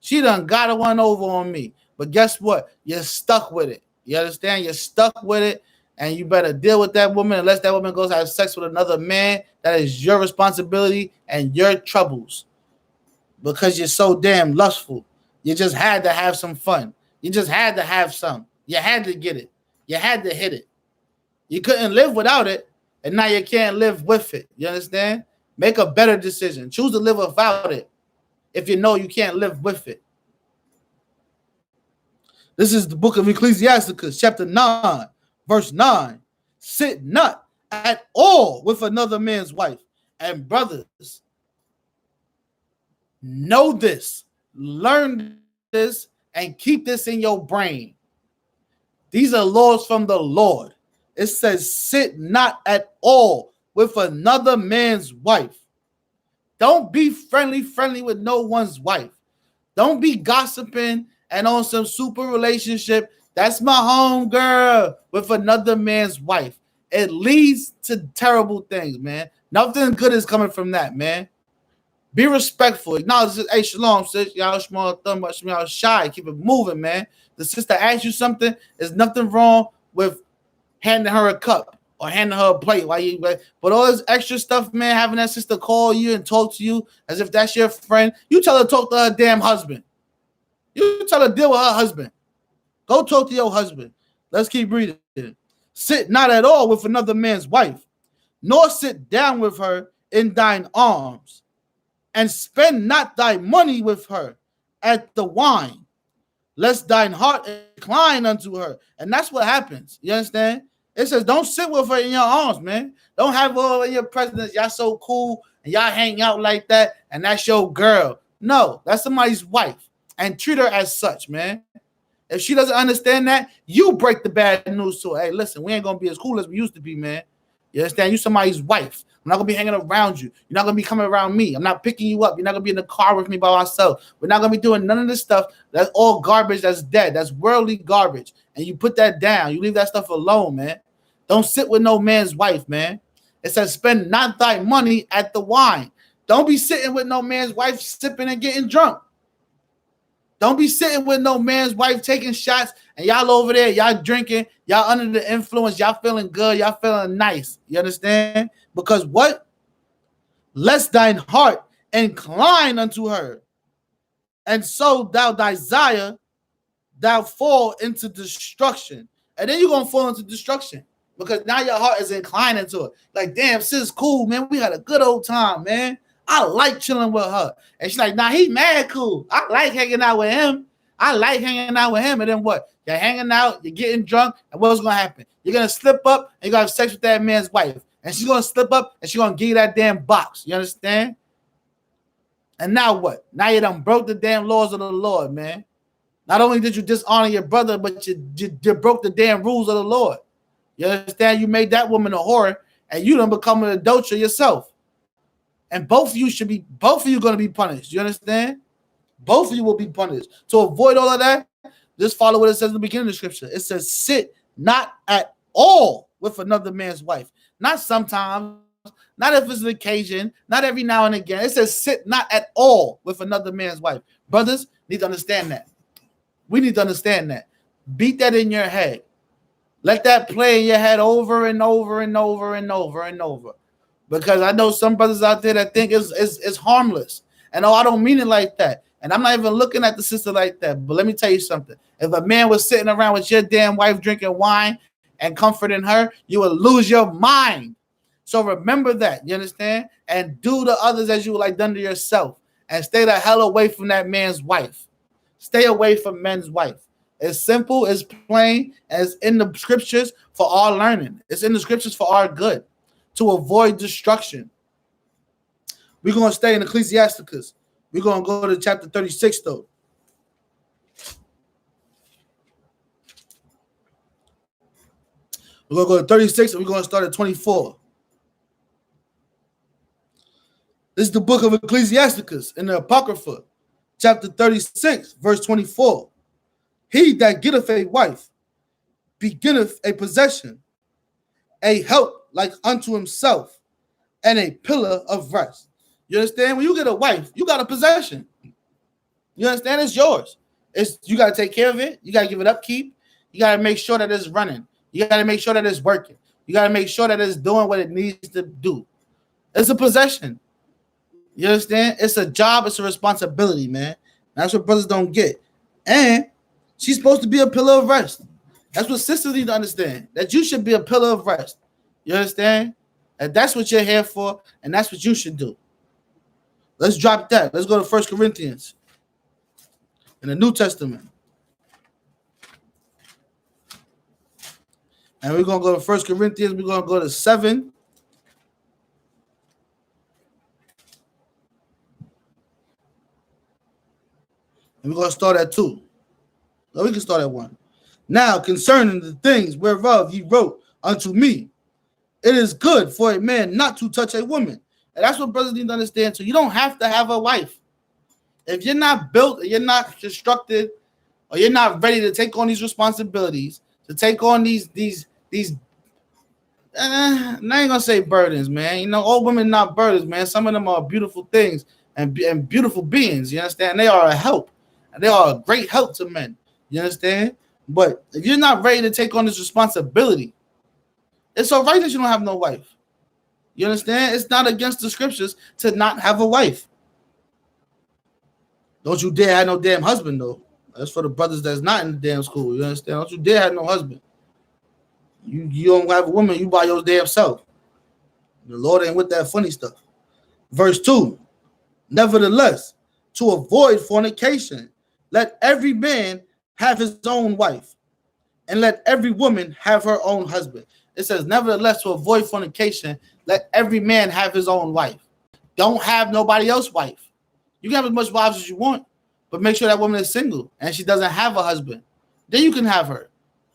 She done got one over on me. But guess what? You're stuck with it. You understand? You're stuck with it. And you better deal with that woman unless that woman goes have sex with another man. That is your responsibility and your troubles. Because you're so damn lustful. You just had to have some fun. You just had to have some. You had to get it. You had to hit it. You couldn't live without it. And now you can't live with it. You understand? Make a better decision. Choose to live without it if you know you can't live with it. This is the book of Ecclesiasticus, chapter 9, verse 9. Sit not at all with another man's wife. And brothers, know this, learn this, and keep this in your brain. These are laws from the Lord. It says, sit not at all with another man's wife. Don't be friendly with no one's wife. Don't be gossiping and on some super relationship. That's my home girl with another man's wife. It leads to terrible things, man. Nothing good is coming from that, man. Be respectful. Acknowledge this. Hey, shalom, sis. Y'all small thumb, y'all shy. Keep it moving, man. The sister asks you something. There's nothing wrong with handing her a cup or handing her a plate. But all this extra stuff, man, having that sister call you and talk to you as if that's your friend. You tell her to talk to her damn husband. You tell her to deal with her husband. Go talk to your husband. Let's keep reading. Sit not at all with another man's wife, nor sit down with her in thine arms, and spend not thy money with her at the wine, lest thine heart incline unto her. And that's what happens. You understand? It says, don't sit with her in your arms, man. Don't have her in your presence. Y'all so cool and y'all hang out like that, and that's your girl. No, that's somebody's wife, and treat her as such, man. If she doesn't understand that, you break the bad news to her. Hey, listen, we ain't gonna be as cool as we used to be, man. You understand? You somebody's wife. I'm not gonna be hanging around you. You're not gonna be coming around me. I'm not picking you up. You're not gonna be in the car with me by myself. We're not gonna be doing none of this stuff. That's all garbage. That's dead. That's worldly garbage. And you put that down. You leave that stuff alone, man. Don't sit with no man's wife, man. It says, spend not thy money at the wine. Don't be sitting with no man's wife sipping and getting drunk. Don't be sitting with no man's wife taking shots and y'all over there, y'all drinking, y'all under the influence, y'all feeling good, y'all feeling nice. You understand? Because what? Lest thine heart incline unto her, and so thou desire, thou fall into destruction. And then you're going to fall into destruction because now your heart is inclining to it. Like, damn, sis, cool, man. We had a good old time, man. I like chilling with her. And she's like, nah, he mad cool. I like hanging out with him. I like hanging out with him. And then what? You're hanging out, you're getting drunk, and what's going to happen? You're going to slip up and you're going to have sex with that man's wife. And she's going to slip up and she's going to give you that damn box. You understand? And now what? Now you done broke the damn laws of the Lord, man. Not only did you dishonor your brother, but you broke the damn rules of the Lord. You understand? You made that woman a whore, and you done become an adulterer yourself. And both of you going to be punished. You understand? Both of you will be punished. To avoid all of that, just follow what it says in the beginning of the scripture. It says, sit not at all with another man's wife. Not sometimes, not if it's an occasion, not every now and again. It says, sit not at all with another man's wife. Brothers need to understand that. We need to understand that. Beat that in your head. Let that play in your head over and over and over and over and over. Because I know some brothers out there that think it's harmless. And I don't mean it like that. And I'm not even looking at the sister like that. But let me tell you something. If a man was sitting around with your damn wife drinking wine and comforting her, you would lose your mind. So remember that. You understand? And do to others as you would like done to yourself. And stay the hell away from that man's wife. Stay away from men's wife. It's simple, it's plain, as in the scriptures for our learning. It's in the scriptures for our good, to avoid destruction. We're going to stay in Ecclesiasticus. We're going to go to chapter 36, though. We're going to go to 36, and we're going to start at 24. This is the book of Ecclesiasticus in the Apocrypha, chapter 36, verse 24. He that getteth a wife beginneth a possession, a help like unto himself, and a pillar of rest. You understand? When you get a wife, you got a possession. You understand? It's yours. You got to take care of it. You got to give it upkeep. You got to make sure that it's running. You got to make sure that it's working. You got to make sure that it's doing what it needs to do. It's a possession. You understand? It's a job. It's a responsibility, man. That's what brothers don't get. And she's supposed to be a pillar of rest. That's what sisters need to understand. That you should be a pillar of rest. You understand? And that's what you're here for, and that's what you should do. Let's drop that. Let's go to 1 Corinthians in the New Testament. And we're going to go to 1 Corinthians. We're going to go to 7. And we're going to start at 2. No, we can start at 1. Now, concerning the things whereof he wrote unto me, it is good for a man not to touch a woman. And that's what brothers need to understand. So you don't have to have a wife. If you're not built, or you're not constructed, or you're not ready to take on these responsibilities, to take on these I ain't gonna say burdens, man. You know, all women not burdens, man. Some of them are beautiful things and beautiful beings. You understand? They are a help. And they are a great help to men. You understand? But if you're not ready to take on this responsibility, it's all right that you don't have no wife. You understand? It's not against the scriptures to not have a wife. Don't you dare have no damn husband, though. That's for the brothers that's not in the damn school. You understand? Don't you dare have no husband. You don't have a woman, you by your damn self. The Lord ain't with that funny stuff. Verse 2. Nevertheless, to avoid fornication, let every man have his own wife, and let every woman have her own husband. It says, nevertheless, to avoid fornication, let every man have his own wife. Don't have nobody else's wife. You can have as much wives as you want, but make sure that woman is single and she doesn't have a husband. Then you can have her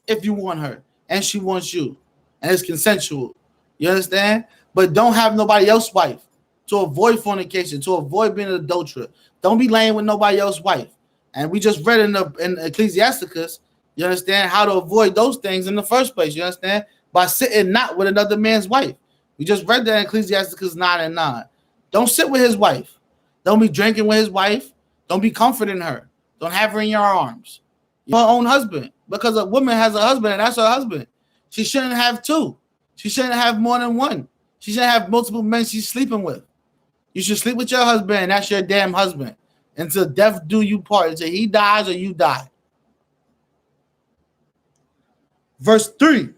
if you want her and she wants you, and it's consensual. You understand? But don't have nobody else's wife, to avoid fornication, to avoid being an adulterer. Don't be laying with nobody else's wife. And we just read in Ecclesiasticus, you understand, how to avoid those things in the first place. You understand? By sitting not with another man's wife. We just read that in Ecclesiasticus 9:9. Don't sit with his wife. Don't be drinking with his wife. Don't be comforting her. Don't have her in your arms. Your own husband. Because a woman has a husband and that's her husband. She shouldn't have two. She shouldn't have more than one. She shouldn't have multiple men she's sleeping with. You should sleep with your husband and that's your damn husband. Until death do you part. Until he dies or you die. Verse 3.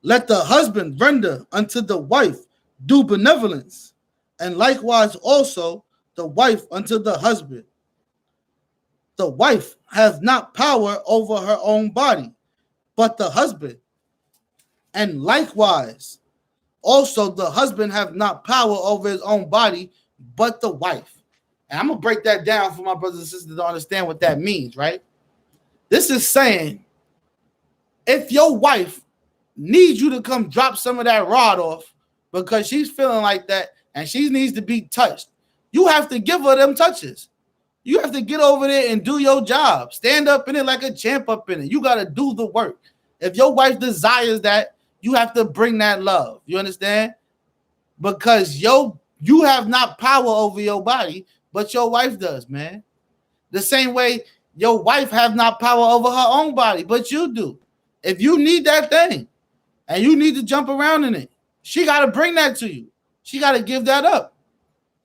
Let the husband render unto the wife due benevolence, and likewise also the wife unto the husband. The wife hath not power over her own body, but the husband. And likewise also the husband hath not power over his own body, but the wife. And I'm going to break that down for my brothers and sisters to understand what that means, right? This is saying, if your wife needs you to come drop some of that rod off because she's feeling like that and she needs to be touched, you have to give her them touches. You have to get over there and do your job. Stand up in it like a champ up in it. You got to do the work. If your wife desires that, you have to bring that love. You understand? Because you have not power over your body, but your wife does, man. The same way your wife have not power over her own body, but you do. If you need that thing and you need to jump around in it, she got to bring that to you. She got to give that up.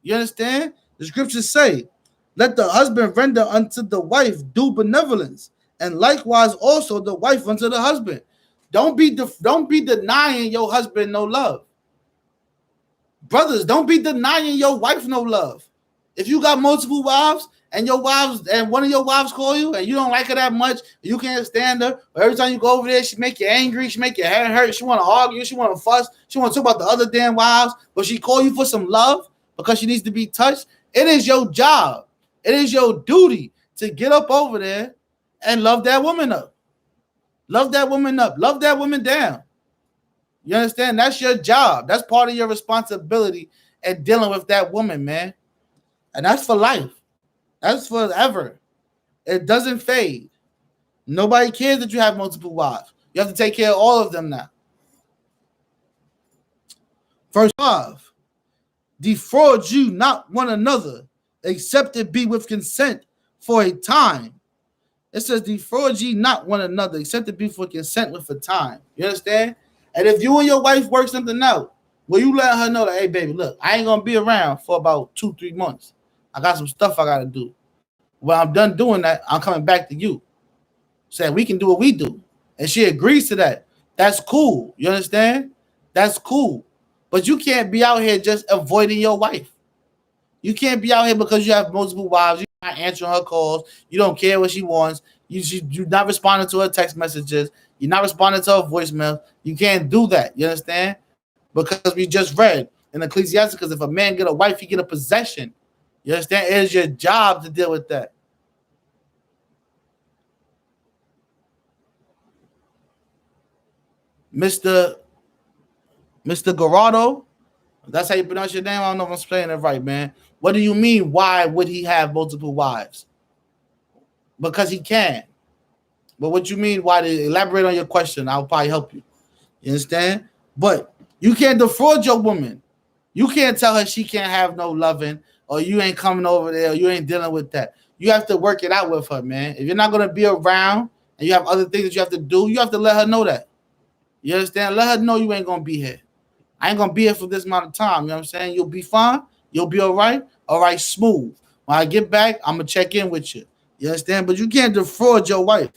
You understand? The scriptures say, let the husband render unto the wife due benevolence, and likewise also the wife unto the husband. Don't be denying your husband no love. Brothers, don't be denying your wife no love. If you got multiple wives and one of your wives call you and you don't like her that much, you can't stand her, or every time you go over there, she make you angry, she make your head hurt, she want to argue, she want to fuss, she want to talk about the other damn wives, but she call you for some love because she needs to be touched. It is your job. It is your duty to get up over there and love that woman up. Love that woman up. Love that woman down. You understand? That's your job. That's part of your responsibility at dealing with that woman, man. And that's for life. That's forever. It doesn't fade. Nobody cares that you have multiple wives. You have to take care of all of them now. Verse 5. Defraud you not one another, except it be with consent for a time. It says, defraud ye not one another, except it be for consent with a time. You understand? And if you and your wife work something out, well, you let her know that, hey, baby, look, I ain't going to be around for about 2-3 months. I got some stuff I got to do. When I'm done doing that, I'm coming back to you. Say, we can do what we do. And she agrees to that. That's cool. You understand? That's cool. But you can't be out here just avoiding your wife. You can't be out here because you have multiple wives. You're not answering her calls. You don't care what she wants. You're not responding to her text messages. You're not responding to her voicemail. You can't do that. You understand? Because we just read in Ecclesiasticus, if a man get a wife, he get a possession. You understand? It is your job to deal with that. Mr. Garado, that's how you pronounce your name. I don't know if I'm saying it right, man. What do you mean? Why would he have multiple wives? Because he can. But what you mean? Why? To elaborate on your question, I'll probably help you. You understand? But you can't defraud your woman. You can't tell her she can't have no loving, or you ain't coming over there, or you ain't dealing with that. You have to work it out with her, man. If you're not going to be around and you have other things that you have to do, you have to let her know that. You understand? Let her know you ain't going to be here. I ain't going to be here for this amount of time. You know what I'm saying? You'll be fine. You'll be all right. All right, smooth. When I get back, I'm going to check in with you. You understand? But you can't defraud your wife.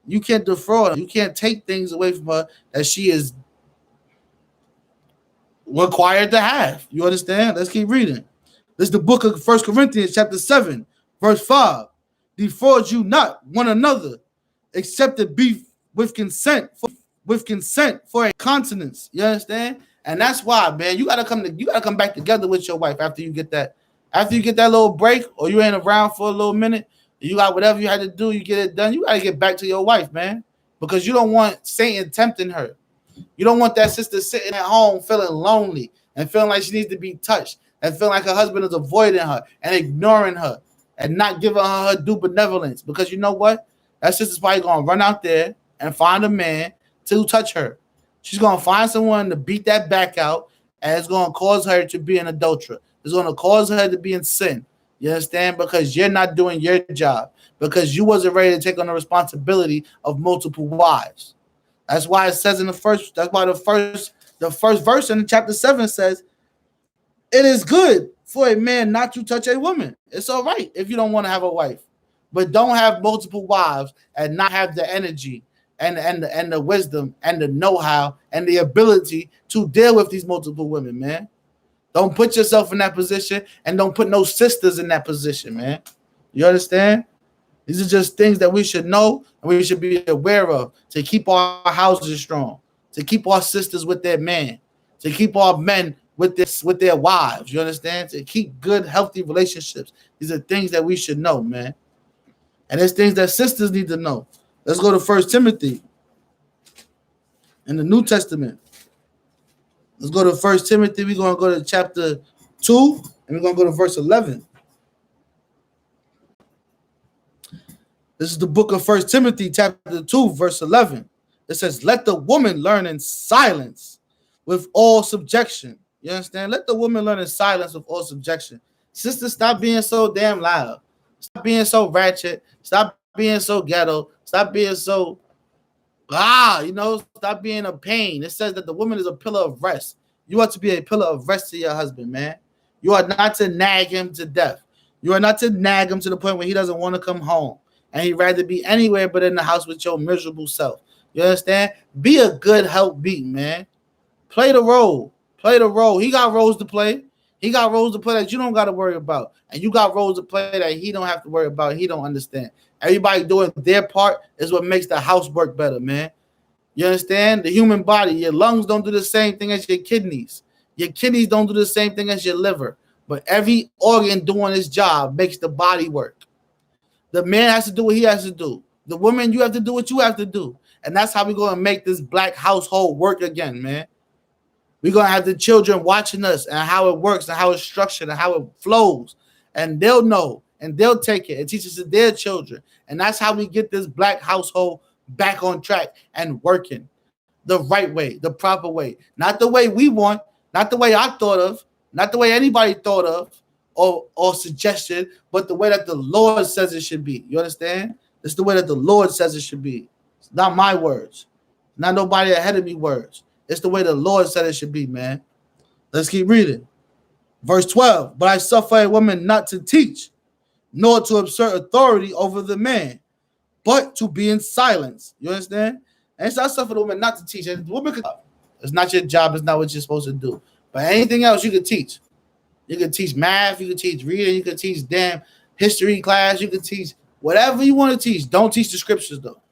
You can't defraud her. You can't take things away from her that she is required to have. You understand? Let's keep reading. This is the book of 1 Corinthians chapter 7, verse 5. Defraud you not one another, except it be with consent for a continence. You understand? And that's why, man, you gotta come back together with your wife after you get that little break, or you ain't around for a little minute. You got whatever you had to do, you get it done. You gotta get back to your wife, man, because you don't want Satan tempting her. You don't want that sister sitting at home feeling lonely and feeling like she needs to be touched and feeling like her husband is avoiding her and ignoring her and not giving her due benevolence. Because you know what? That sister's probably gonna run out there and find a man to touch her. She's gonna find someone to beat that back out, and it's gonna cause her to be an adulterer. It's going to cause her to be in sin. You understand? Because you're not doing your job. Because you wasn't ready to take on the responsibility of multiple wives. That's why it says in the first. That's why the first verse in chapter 7 says, "It is good for a man not to touch a woman." It's all right if you don't want to have a wife, but don't have multiple wives and not have the energy and the wisdom and the know-how and the ability to deal with these multiple women, man. Don't put yourself in that position, and don't put no sisters in that position, man. You understand? These are just things that we should know and we should be aware of to keep our houses strong, to keep our sisters with their men, to keep our men with their wives. You understand? To keep good, healthy relationships. These are things that we should know, man. And there's things that sisters need to know. Let's go to 1 Timothy in the New Testament. Let's go to 1 Timothy. We're going to go to chapter 2, and we're going to go to verse 11. This is the book of 1 Timothy, chapter 2, verse 11. It says, "Let the woman learn in silence with all subjection." You understand? Let the woman learn in silence with all subjection. Sisters, stop being so damn loud. Stop being so ratchet. Stop being so ghetto. Stop being so stop being a pain. It says that the woman is a pillar of rest. You ought to be a pillar of rest to your husband, man. You are not to nag him to death. You are not to nag him to the point where he doesn't want to come home and he'd rather be anywhere but in the house with your miserable self. You understand? Be a good help beat, man. Play the role. Play the role. He got roles to play. He got roles to play that you don't got to worry about. And you got roles to play that he don't have to worry about. He don't understand. Everybody doing their part is what makes the house work better, man. You understand? The human body, your lungs don't do the same thing as your kidneys. Your kidneys don't do the same thing as your liver. But every organ doing its job makes the body work. The man has to do what he has to do. The woman, you have to do what you have to do. And that's how we're going to make this black household work again, man. We're going to have the children watching us and how it works and how it's structured and how it flows. And they'll know and they'll take it and teach it to their children. And that's how we get this black household back on track and working the right way, the proper way. Not the way we want, not the way I thought of, not the way anybody thought of or suggested, but the way that the Lord says it should be. You understand? It's the way that the Lord says it should be. It's not my words. Not nobody ahead of me words. It's the way the Lord said it should be, man. Let's keep reading. Verse 12. "But I suffer a woman not to teach, nor to exert authority over the man, but to be in silence." You understand? And so I suffer the woman not to teach. And the woman could, it's not your job. It's not what you're supposed to do. But anything else you can teach. You can teach math. You can teach reading. You can teach damn history class. You can teach whatever you want to teach. Don't teach the scriptures, though.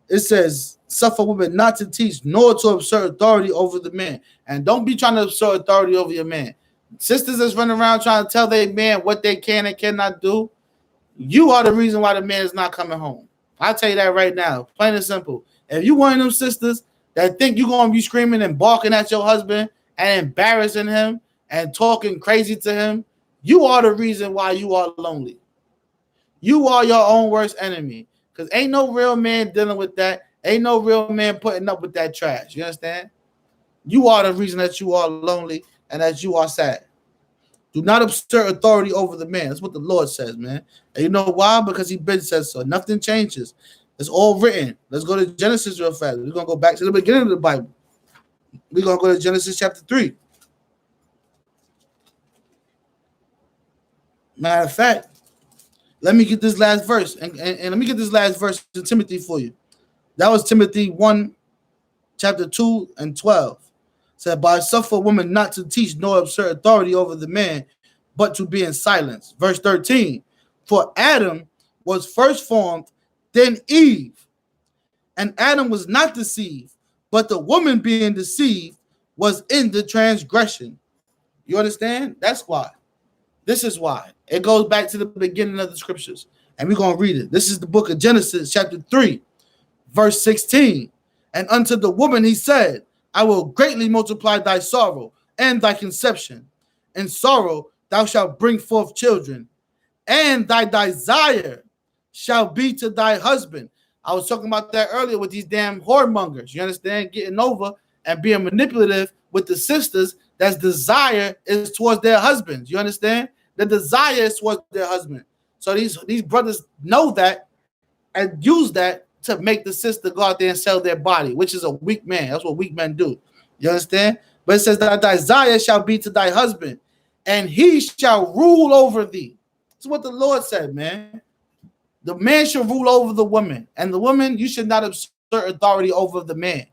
It says, "Suffer women not to teach, nor to exert authority over the man." And don't be trying to exert authority over your man. Sisters that's running around trying to tell their man what they can and cannot do, you are the reason why the man is not coming home. I'll tell you that right now, plain and simple. If you one of them sisters that think you're going to be screaming and barking at your husband and embarrassing him and talking crazy to him, you are the reason why you are lonely. You are your own worst enemy. Because ain't no real man dealing with that. Ain't no real man putting up with that trash. You understand? You are the reason that you are lonely and that you are sad. Do not exert authority over the man. That's what the Lord says, man. And you know why? Because he been said so. Nothing changes. It's all written. Let's go to Genesis real fast. We're going to go back to the beginning of the Bible. We're going to go to Genesis chapter 3. Matter of fact, let me get this last verse. And let me get this last verse in Timothy for you. That was Timothy 1, chapter 2 and 12. It said, "But I suffer a woman not to teach nor exert authority over the man, but to be in silence." Verse 13. "For Adam was first formed, then Eve. And Adam was not deceived, but the woman being deceived was in the transgression." You understand? That's why. This is why. It goes back to the beginning of the scriptures. And we're going to read it. This is the book of Genesis, chapter 3, verse 16. "And unto the woman he said, I will greatly multiply thy sorrow and thy conception. In sorrow thou shalt bring forth children, and thy desire shall be to thy husband." I was talking about that earlier with these damn whoremongers. You understand? Getting over and being manipulative with the sisters that's desire is towards their husbands. You understand? The desire is towards their husband. So these brothers know that and use that to make the sister go out there and sell their body, which is a weak man. That's what weak men do. You understand? But it says that thy desire shall be to thy husband, and he shall rule over thee. That's what the Lord said, man. The man should rule over the woman, and the woman, you should not assert authority over the man.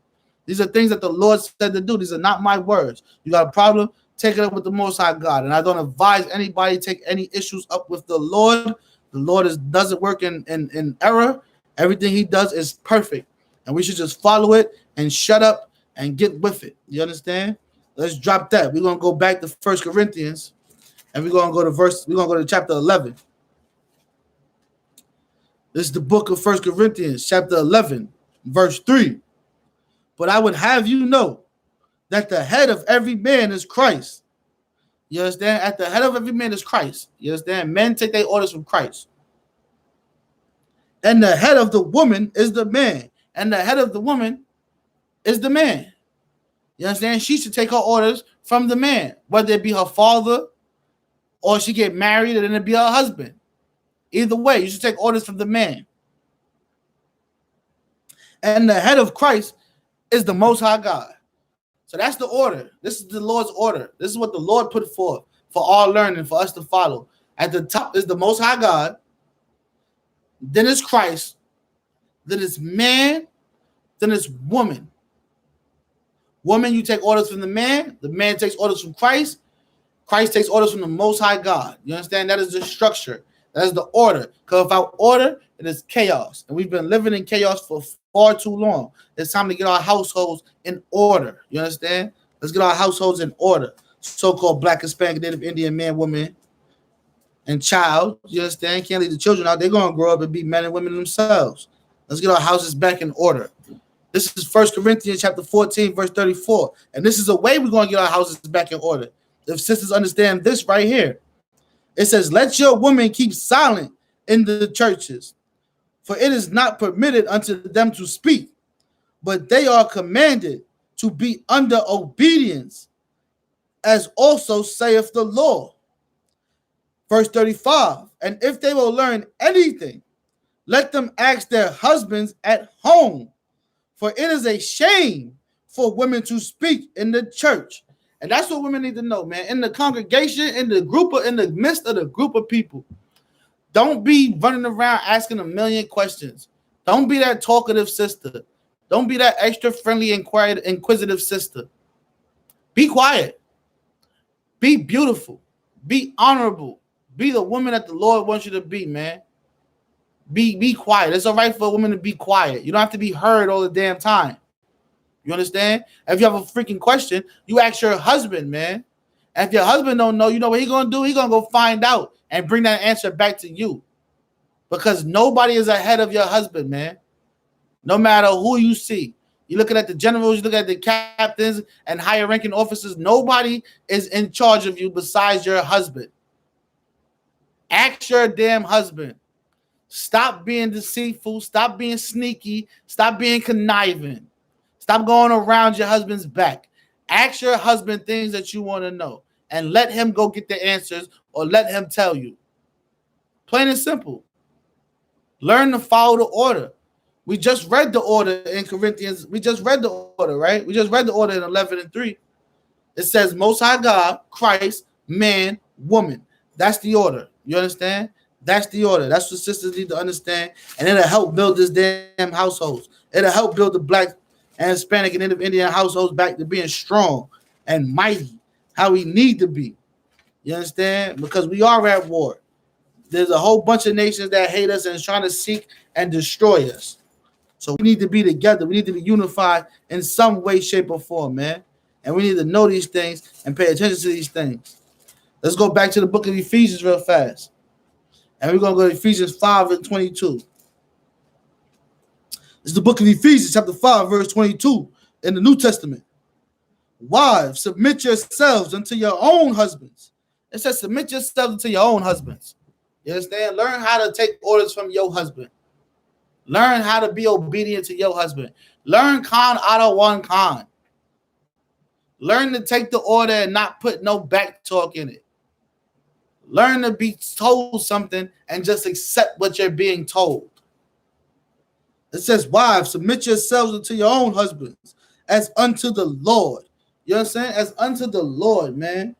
These are things that the Lord said to do. These are not my words. You got a problem? Take it up with the Most High God. And I don't advise anybody to take any issues up with the Lord. The Lord doesn't work in error. Everything he does is perfect. And we should just follow it and shut up and get with it. You understand? Let's drop that. We're going to go back to 1 Corinthians, and we're going to go to chapter 11. This is the book of 1 Corinthians, chapter 11, verse 3. But I would have you know that the head of every man is Christ. You understand? At the head of every man is Christ. You understand? Men take their orders from Christ. And the head of the woman is the man. And the head of the woman is the man. You understand? She should take her orders from the man, whether it be her father or she get married and then it be her husband. Either way, you should take orders from the man. And the head of Christ is the Most High God. So that's the order. This is the Lord's order. This is what the Lord put forth for all learning, for us to follow. At the top is the Most High God. Then it's Christ. Then it's man. Then it's woman. Woman, you take orders from the man. The man takes orders from Christ. Christ takes orders from the Most High God. You understand? That is the structure. That is the order. Because without order, it is chaos. And we've been living in chaos for far too long. It's time to get our households in order. You understand? Let's get our households in order. So-called Black, Hispanic, Native Indian man, woman, and child. You understand? Can't leave the children out. They're going to grow up and be men and women themselves. Let's get our houses back in order. This is 1 Corinthians chapter 14, verse 34. And this is a way we're going to get our houses back in order. If sisters understand this right here. It says, let your women keep silent in the churches, for it is not permitted unto them to speak, but they are commanded to be under obedience, as also saith the law. Verse 35, and if they will learn anything, let them ask their husbands at home, for it is a shame for women to speak in the church. And that's what women need to know, man. In the congregation, in the midst of the group of people, don't be running around asking a million questions. Don't be that talkative sister. Don't be that extra friendly, inquisitive sister. Be quiet. Be beautiful. Be honorable. Be the woman that the Lord wants you to be, man. Be quiet. It's all right for a woman to be quiet. You don't have to be heard all the damn time. You understand? If you have a freaking question, you ask your husband, man. And if your husband don't know, you know what he's going to do? He's going to go find out and bring that answer back to you. Because nobody is ahead of your husband, man. No matter who you see. You're looking at the generals, you look at the captains and higher ranking officers. Nobody is in charge of you besides your husband. Ask your damn husband. Stop being deceitful. Stop being sneaky. Stop being conniving. Stop going around your husband's back. Ask your husband things that you want to know and let him go get the answers or let him tell you. Plain and simple. Learn to follow the order. We just read the order in Corinthians. We just read the order, right? We just read the order in 11 and 3. It says Most High God, Christ, man, woman. That's the order. You understand? That's the order. That's what sisters need to understand. And it'll help build this damn households. It'll help build the Black and Hispanic and Native Indian households back to being strong and mighty, how we need to be. You understand? Because we are at war. There's a whole bunch of nations that hate us and is trying to seek and destroy us. So we need to be together. We need to be unified in some way, shape, or form, man. And we need to know these things and pay attention to these things. Let's go back to the book of Ephesians real fast. And we're going to go to Ephesians 5 and 22. It's the book of Ephesians, chapter 5, verse 22 in the New Testament. Wives, submit yourselves unto your own husbands. It says, submit yourselves unto your own husbands. You understand? Learn how to take orders from your husband. Learn how to be obedient to your husband. Learn Khan out of one Khan. Learn to take the order and not put no back talk in it. Learn to be told something and just accept what you're being told. It says, wives, submit yourselves unto your own husbands as unto the Lord. You know what I'm saying? As unto the Lord, man.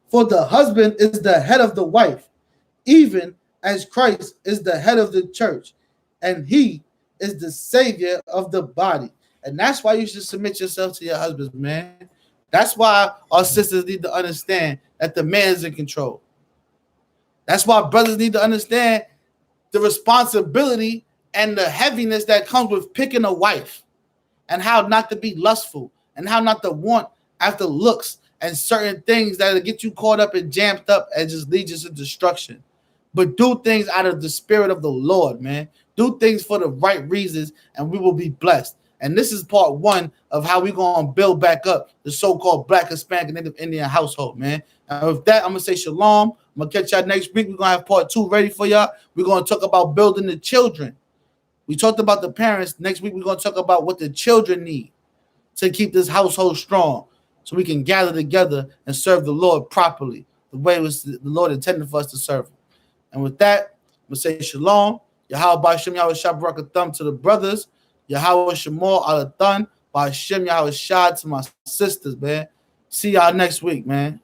For the husband is the head of the wife, even as Christ is the head of the church, and he is the savior of the body. And that's why you should submit yourself to your husbands, man. That's why our sisters need to understand that the man is in control. That's why brothers need to understand the responsibility and the heaviness that comes with picking a wife, and how not to be lustful, and how not to want after looks and certain things that'll get you caught up and jammed up and just lead you to destruction. But do things out of the spirit of the Lord, man. Do things for the right reasons, and we will be blessed. And this is part one of how we're going to build back up the so-called Black, Hispanic, and Native Indian household, man. And with that, I'm going to say shalom. I'm going to catch y'all next week. We're going to have part two ready for y'all. We're going to talk about building the children. We talked about the parents. Next week, we're going to talk about what the children need to keep this household strong, so we can gather together and serve the Lord properly, the way the Lord intended for us to serve him. And with that, I'm going to say shalom. Yahweh Ba'Shem Yahweh Shah Baraka Thumb to the brothers. Yahweh Shemor Alathan Ba'Shem Yahweh Shah to my sisters, man. See y'all next week, man.